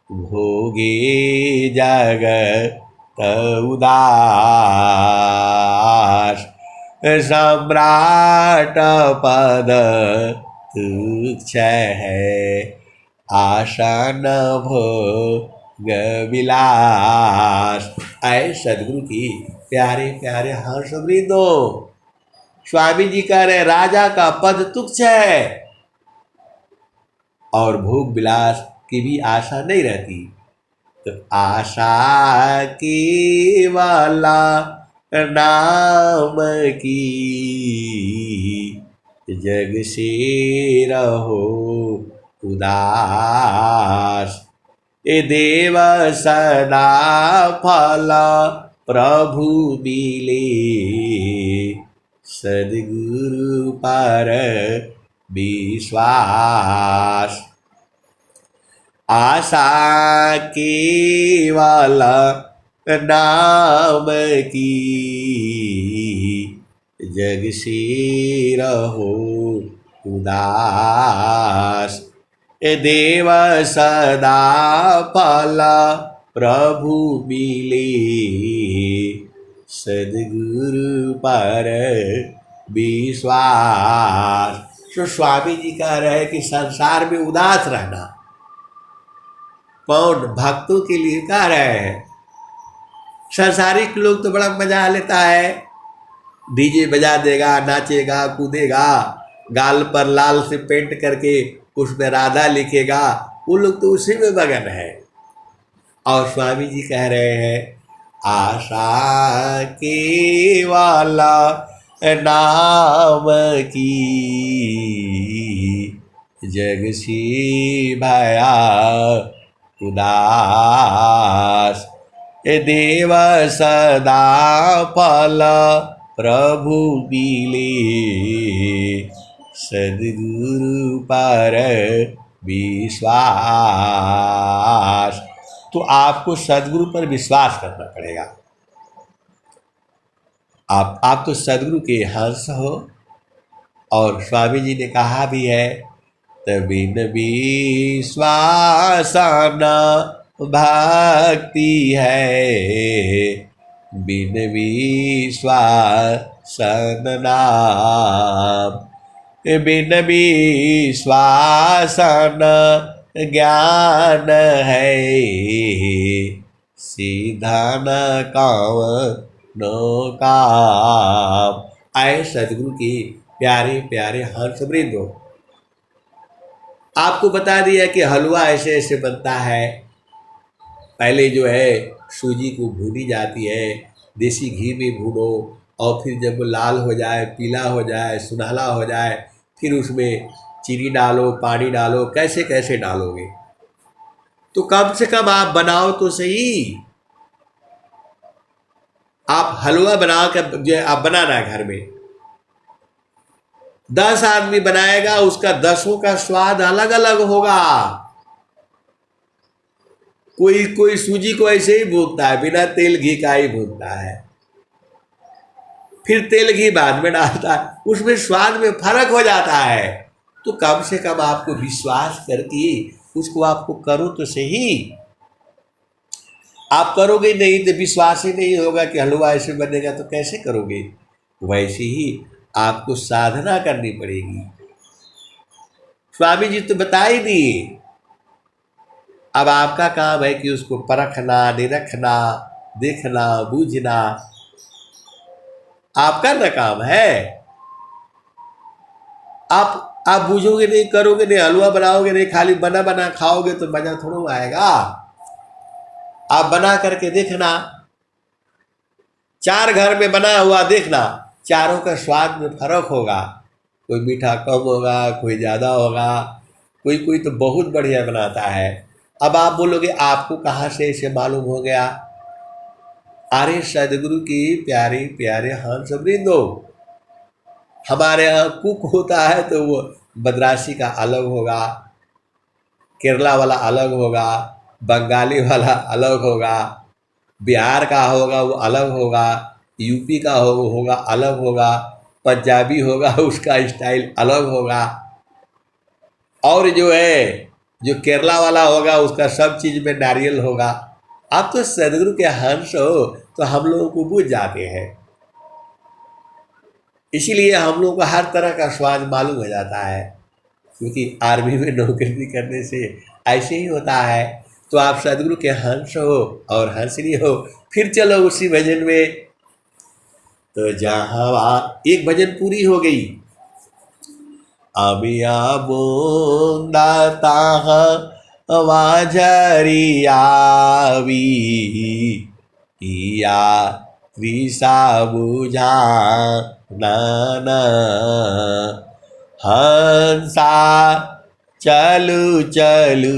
भोगी जगत उदास सम्राट पद तुच्छ है आसन भोग विलास। आए सदगुरु की प्यारे प्यारे हर्ष वृंदो, स्वामी जी कह रहे राजा का पद तुच्छ है और भोग विलास की भी आशा नहीं रहती। तो आशा की वाला नाम की जग से रहो उदास। ए देव सदा फल प्रभु मिले सदगुरु पर विश्वास। आशा केवल नाम की जग से रहो उदास। देव सदा फल प्रभु मिले सदगुरु पर विश्वास। तो स्वामी जी कह रहे हैं कि संसार में उदास रहना। कौन? भक्तों के लिए कह रहे हैं। संसारिक लोग तो बड़ा मजा लेता है, डीजे बजा देगा, नाचेगा, कूदेगा, गाल पर लाल से पेंट करके उसमें राधा लिखेगा, वो लोग तो उसी में मगन है। और स्वामी जी कह रहे हैं आशा के वाला नाम की जग सी भया उदास। देव सदा फल प्रभु मिले सदगुरु पर विश्वास। तो आपको सदगुरु पर विश्वास करना पड़ेगा। आप तो सदगुरु के हंस हो। और स्वामी जी ने कहा भी है तबिन विश्वास न भक्ति है, बिन विश्वास न नाम, बिन विश्वास न ज्ञान है, सीधा न कौनो काम। आए सदगुरु की प्यारे प्यारे हंस वृंदो, आपको बता दिया कि हलवा ऐसे ऐसे बनता है। पहले जो है सूजी को भूनी जाती है, देसी घी में भूनो, और फिर जब वो लाल हो जाए, पीला हो जाए, सुनहला हो जाए, फिर उसमें चीनी डालो, पानी डालो, कैसे कैसे डालोगे। तो कम से कम आप बनाओ तो सही। आप हलवा बना कर जो आप बनाना घर में 10 आदमी बनाएगा, उसका 10 का स्वाद अलग अलग होगा। कोई सूजी को ऐसे ही भूनता है, बिना तेल घी का ही भूनता है, फिर तेल घी बाद में डालता है, उसमें स्वाद में फर्क हो जाता है। तो कम से कम आपको विश्वास करके उसको आपको करो तो सही। आप करोगे नहीं तो विश्वास ही नहीं होगा कि हलवा ऐसे बनेगा, तो कैसे करोगे। वैसे ही आपको साधना करनी पड़ेगी। स्वामी जी तो बता ही दिए, अब आपका काम है कि उसको परखना, निरखना, देखना, बूझना, आपका ना काम है। आप बूझोगे नहीं, करोगे नहीं, हलवा बनाओगे नहीं, खाली बना बना खाओगे तो मजा थोड़ा आएगा। आप बना करके देखना, 4 घर में बना हुआ देखना, चारों का स्वाद में फर्क होगा। कोई मीठा कम होगा, कोई ज़्यादा होगा, कोई तो बहुत बढ़िया बनाता है। अब आप बोलोगे आपको कहाँ से इसे मालूम हो गया। अरे सदगुरु की प्यारे प्यारे हंस वृंदो, हमारे यहाँ कुक होता है तो वो मद्रासी का अलग होगा, केरला वाला अलग होगा, बंगाली वाला अलग होगा, बिहार का होगा वो अलग होगा, यूपी का होगा अलग होगा, पंजाबी होगा उसका स्टाइल अलग होगा, और जो है जो केरला वाला होगा उसका सब चीज़ में नारियल होगा। आप तो सदगुरु के हंस हो तो हम लोगों को बुझ जाते हैं, इसीलिए हम लोगों को हर तरह का स्वाद मालूम हो जाता है। क्योंकि आर्मी में नौकरी करने से ऐसे ही होता है। तो आप सदगुरु के हंस हो और हंसनी हो। फिर चलो उसी भजन में, तो जहाँ एक भजन पूरी हो गई। अबिया बूंदा ताहा वाझरियावी या त्रिसा बुझा नाना हंसा चलू चलू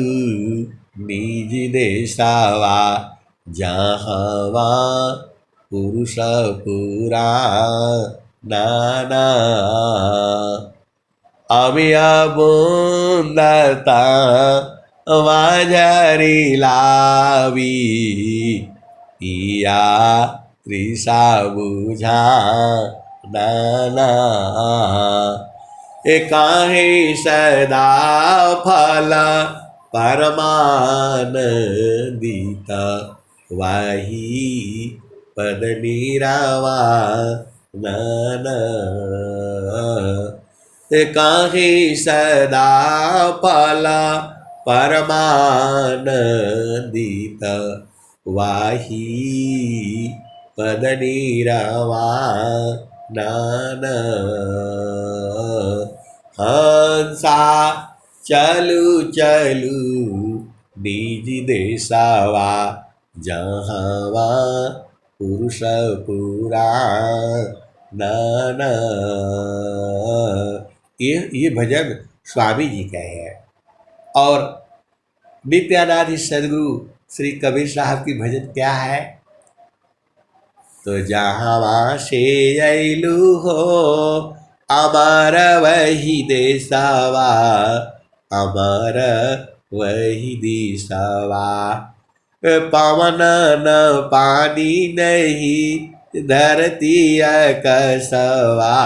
निज देशवा जहाँवा पुरुष पुरा नाना अमिया बुंदता वाझरी लावी या त्रिसा बुझा नाना काहे सदा फल परमान दीता वाही पद नीरावा नाना। काहे सदा पाला परमानंदित वाही पद नीरावा नाना। हंसा चलू चलू निज देसावा जहाँवा पुरुष पूरा नाना। ये भजन स्वामी जी का है। और नित्यानंद सदगुरु श्री कबीर साहब की भजन क्या है? तो जहाँ से अइलू हो अमर वही देसावा, अमर वही देसावा। पवन न पानी नहीं धरती कसवा,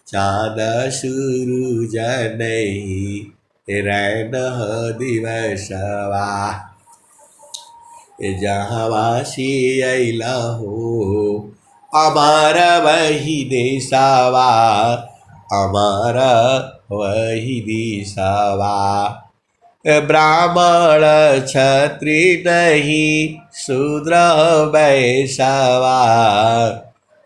चाँद सूरज नहीं रैन दिवसवा। जहाँ से अइला हो अमर वही देसावा, अमर वही देसावा। ब्राह्मण क्षत्रिय नहीं शूद्र वैश्यवा,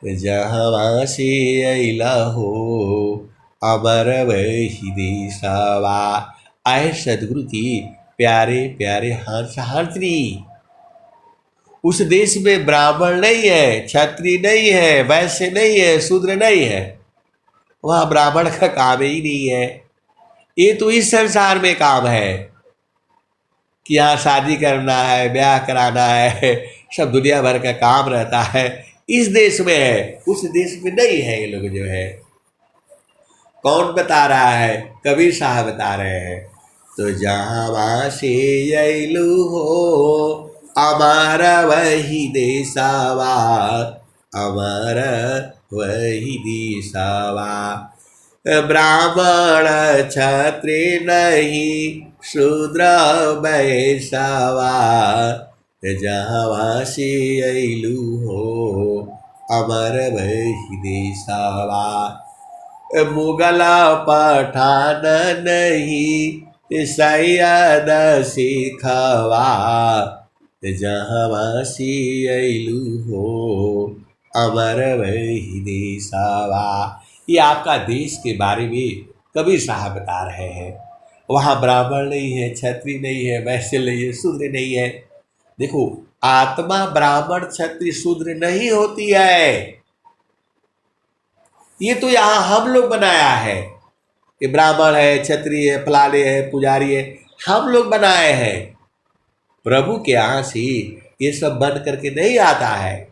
जहाँ से अइला हो अमर वही देसावा। आए सदगुरु की प्यारे प्यारे हंस हंसनी। उस देश में ब्राह्मण नहीं है, क्षत्रिय नहीं है, वैश्य नहीं है, शूद्र नहीं है। वहाँ ब्राह्मण का काम ही नहीं है। ये तो इस संसार में काम है कि यहाँ शादी करना है, ब्याह कराना है, सब दुनिया भर का काम रहता है। इस देश में है, उस देश में नहीं है। ये लोग जो है कौन बता रहा है? कबीर साहब बता रहे हैं। तो जहाँ से अइलू हो अमर वही देसावा, अमर वही देसावा। ब्राह्मण क्षत्रिय नहीं शूद्र वैश्यवा, जहाँ से अइलू हो अमर वही देसावा। मुगल पठान नहीं सैयद सिखवा, जहाँ से अइलू हो अमर वही देसावा। ये आपका देश के बारे में कबीर साहब बता रहे हैं। वहाँ ब्राह्मण नहीं है, क्षत्रिय नहीं है, वैश्य नहीं है, शूद्र नहीं है। देखो, आत्मा ब्राह्मण क्षत्रिय शूद्र नहीं होती है। ये तो यहाँ हम लोग बनाया है कि ब्राह्मण है, क्षत्रिय है, फलाने है, पुजारी है, हम लोग बनाए हैं। प्रभु के यहाँ से ये सब बन करके नहीं आता है।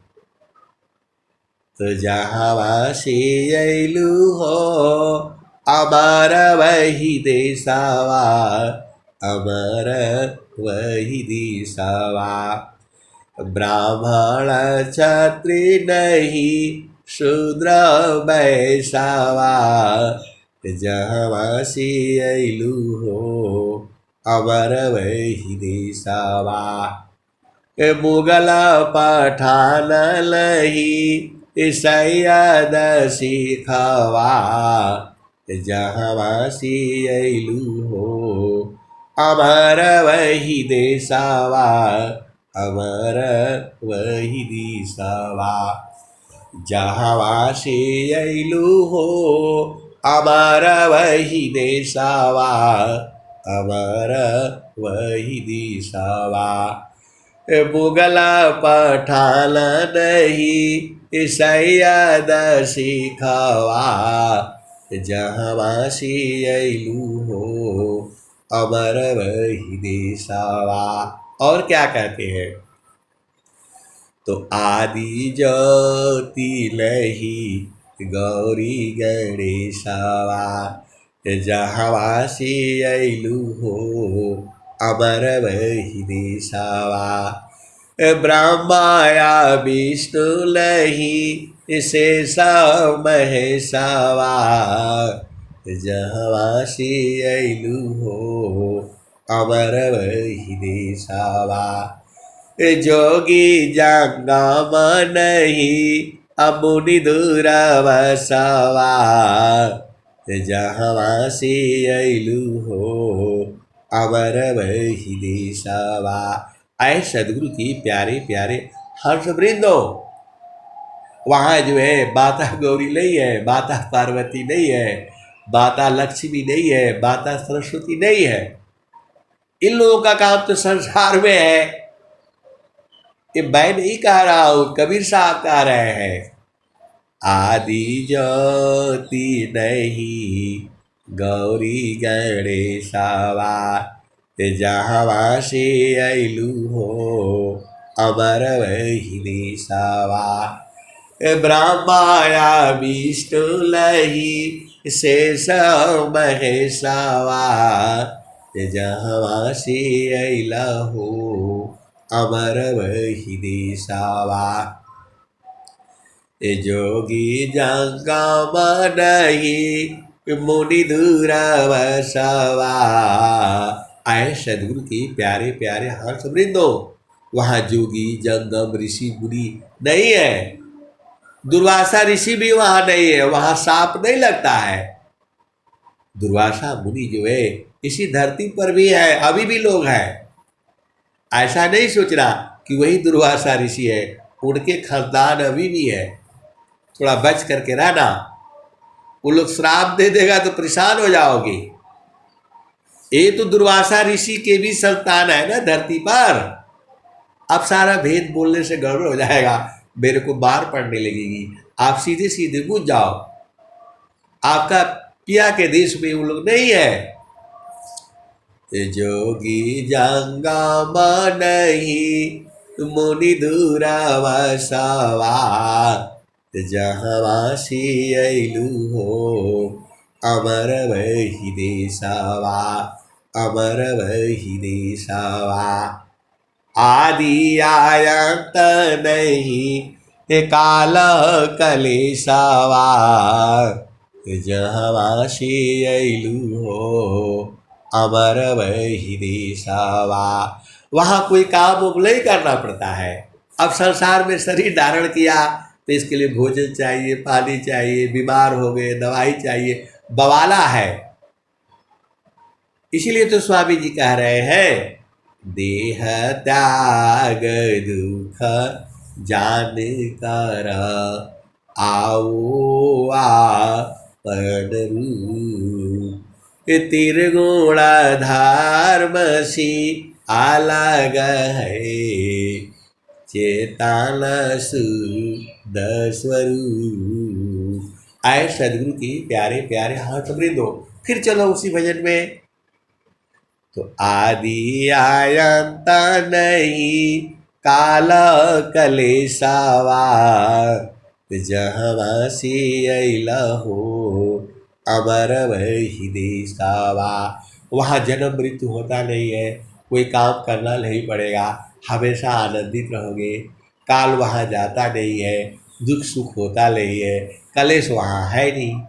तो जहाँ से अइलू हो अमर वही देसावा, अमर वही देसावा। ब्राह्मण क्षत्रिय नहीं शूद्र वैश्यवा, जहाँ से अइलू हो अमर वही देसावा। मुगल पठान नहीं सैयद सिखवा, जहाँ से अइलू हो अमर वही देसावा, अमर वही देसावा। जहाँ से अइलू हो अमर वही देसावा, अमर वही देसावा। मुगल पठान नहीं सैयद सिखवा, जहाँ से अइलू हो अमर वही देसावा। और क्या कहते हैं? तो आदि ज्योति लही गौरी गणेशवा, जहाँ से अइलू हो अमर वही देसावा। ब्रह्माया विष्णु लही शेष महेशवा, जहाँ से अइलू हो अमर वही देसावा। जोगी जंगम नहीं अमुनि दूर बसवा जहाँ से अइलू हो अमर वही देशवा। आए सदगुरु की प्यारे प्यारे हर्ष वृंदो, वहाँ जो है माता गौरी नहीं है, माता पार्वती नहीं है, माता लक्ष्मी नहीं है, माता सरस्वती नहीं है। इन लोगों का काम तो संसार में है। ये मैं नहीं कह रहा हूँ, कबीर साहब कह रहे हैं। आदि ज्योति नहीं गौरी गणेशवा जहाँ से अइलू हो अमर वही देशवा। ब्रह्माया विष्णु लही शेष महेशवा जहाँ से अइला हो अमर वही देशवा। जोगी जंगम नहीं मुनि दूर बसवा। आए सदगुरु की प्यारे प्यारे हर्ष वृंदो, वहाँ जोगी जंगम ऋषि मुनि नहीं है, दुर्वासा ऋषि भी वहाँ नहीं है, वहाँ सांप नहीं लगता है। दुर्वासा मुनि जो है इसी धरती पर भी है, अभी भी लोग हैं। ऐसा नहीं सोचना कि वही दुर्वासा ऋषि है, उनके खानदान अभी भी है। थोड़ा बच करके रहना, वो लोग श्राप दे देगा तो परेशान हो जाओगे। ये तो दुर्वासा ऋषि के भी संतान है ना धरती पर। अब सारा भेद बोलने से गड़बड़ हो जाएगा, मेरे को मार पड़ने लगेगी। आप सीधे सीधे बुझ जाओ, आपका पिया के देश में वो लोग नहीं है। जोगी जंगम नहीं मुनि दूर बसवा जहाँ से अइलू हो अमर वही देशवा अमर वही देशवा। आदि आयंत नहीं काल कलेशवा जहाँ से अइलू हो अमर वही देशवा। वहाँ कोई काम उम नहीं करना पड़ता है। अब संसार में शरीर धारण किया तो इसके लिए भोजन चाहिए, पानी चाहिए, बीमार हो गए दवाई चाहिए, बवाला है। इसीलिए तो स्वामी जी कह रहे हैं, देह त्याग दुख जान कर आओ आपन रूप त्रिगुण धर्मसी अलग है चेतन शुद्ध स्वरूप। आए सदगुरु की प्यारे प्यारे हाथ वृंदो, फिर चलो उसी भजन में। तो आदि आयंत नहीं काल कलेशवा जहाँ से अइला हो अमर वही देशवा। वहाँ जन्म मृत्यु होता नहीं है, कोई काम करना नहीं पड़ेगा, हमेशा आनंदित रहोगे। काल वहाँ जाता नहीं है, दुख सुख होता नहीं है, कलेश वहाँ है नहीं।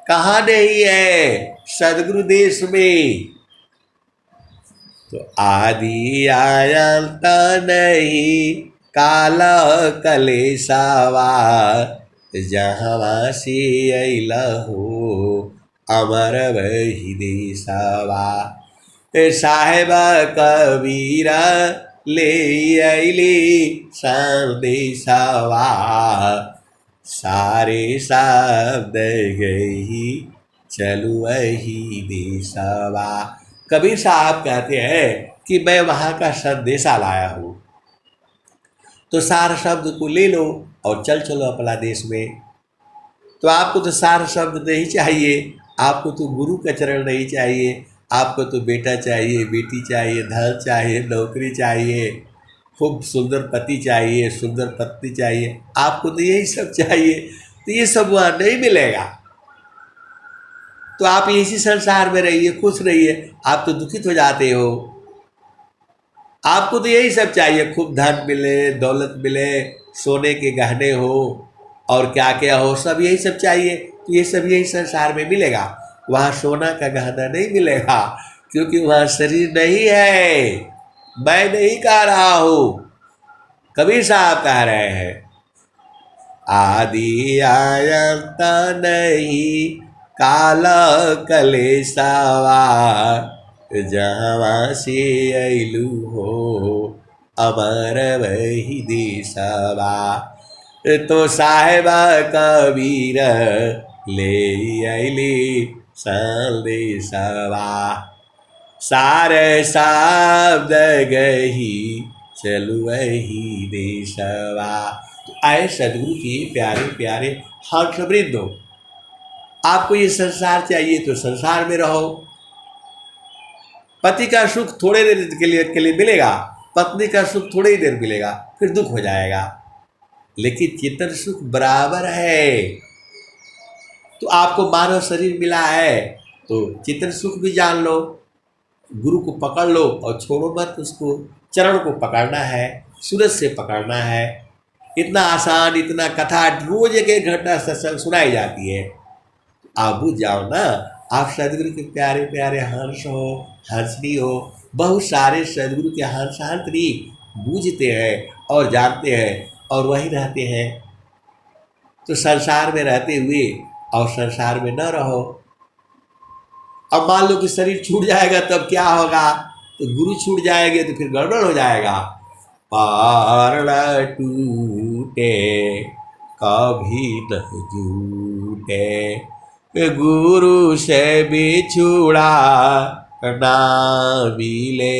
कहाँ नहीं है? सदगुरु देश में। तो आदि आयंत नहीं काल कलेशवा जहाँ से अइला हो अमर वही देशवा। साहेब कबीर ले अइली संदेशवा सारे शब्द गई चलू वही देशवा। कबीर साहब कहते हैं कि मैं वहाँ का संदेशा लाया हूँ, तो सार शब्द को ले लो और चल चलो अपना देश में। तो आपको तो सार शब्द नहीं चाहिए, आपको तो गुरु का चरण नहीं चाहिए, आपको तो बेटा चाहिए, बेटी चाहिए, धन चाहिए, नौकरी चाहिए, खूब सुंदर पति चाहिए, सुंदर पत्नी चाहिए, आपको तो यही सब चाहिए। तो ये सब वहाँ नहीं मिलेगा। तो आप इसी संसार में रहिए, खुश रहिए। आप तो दुखित हो जाते हो। आपको तो यही सब चाहिए, खूब धन मिले, दौलत मिले, सोने के गहने हो और क्या क्या हो, सब यही सब चाहिए। तो ये सब यही संसार में मिलेगा। वहाँ सोना का गहना नहीं मिलेगा, क्योंकि वहाँ शरीर नहीं है। मैं नहीं कह रहा हूं, कबीर साहब कह रहे हैं। आदि अनंत नहीं काल कलेशवा, जहाँ से अइलू हो अमर वही देशवा। तो साहेबा कबीर ले अइली संदेशवा, सारे शब्द गही चलु वही देशवा। तो आए सदगुरु के प्यारे प्यारे हर्ष वृद्धों, आपको ये संसार चाहिए तो संसार में रहो। पति का सुख थोड़े देर के लिए मिलेगा, पत्नी का सुख थोड़ी ही देर मिलेगा, फिर दुख हो जाएगा। लेकिन चेतन सुख बराबर है। तो आपको मानव शरीर मिला है तो चेतन सुख भी जान लो, गुरु को पकड़ लो और छोड़ो मत उसको। चरण को पकड़ना है, सूरज से पकड़ना है। इतना आसान, इतना कथा रोज एक एक घंटा सत्संग सुनाई जाती है। आप बुझ जाओ ना, आप सदगुरु के प्यारे प्यारे हंस हो, हंसनी हो। बहुत सारे सदगुरु के हंस हंसनी बूझते हैं और जानते हैं और वही रहते हैं। तो संसार में रहते हुए और संसार में न रहो। अब मान लो कि शरीर छूट जाएगा तब क्या होगा? तो गुरु छूट जाएंगे तो फिर गड़बड़ हो जाएगा। पारण टूटे कभी न जूटे, गुरु से बिछुड़ा ना मिले।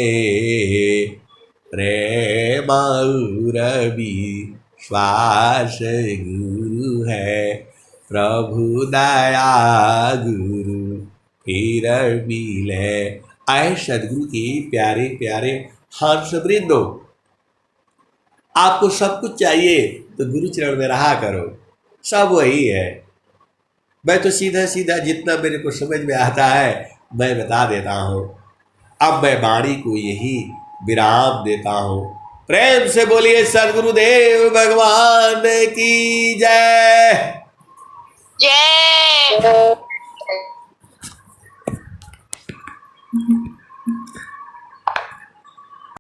प्रेम रवि श्वास गुरु है, प्रभु दया गुरु फिर मिले। आए सदगुरु के प्यारे प्यारे हंस वृंदो, आपको सब कुछ चाहिए तो गुरु चरण में रहा करो, सब वही है। मैं तो सीधा सीधा जितना मेरे को समझ में आता है मैं बता देता हूँ। अब मैं वाणी को यही विराम देता हूँ। प्रेम से बोलिए सदगुरुदेव भगवान की जय। जय।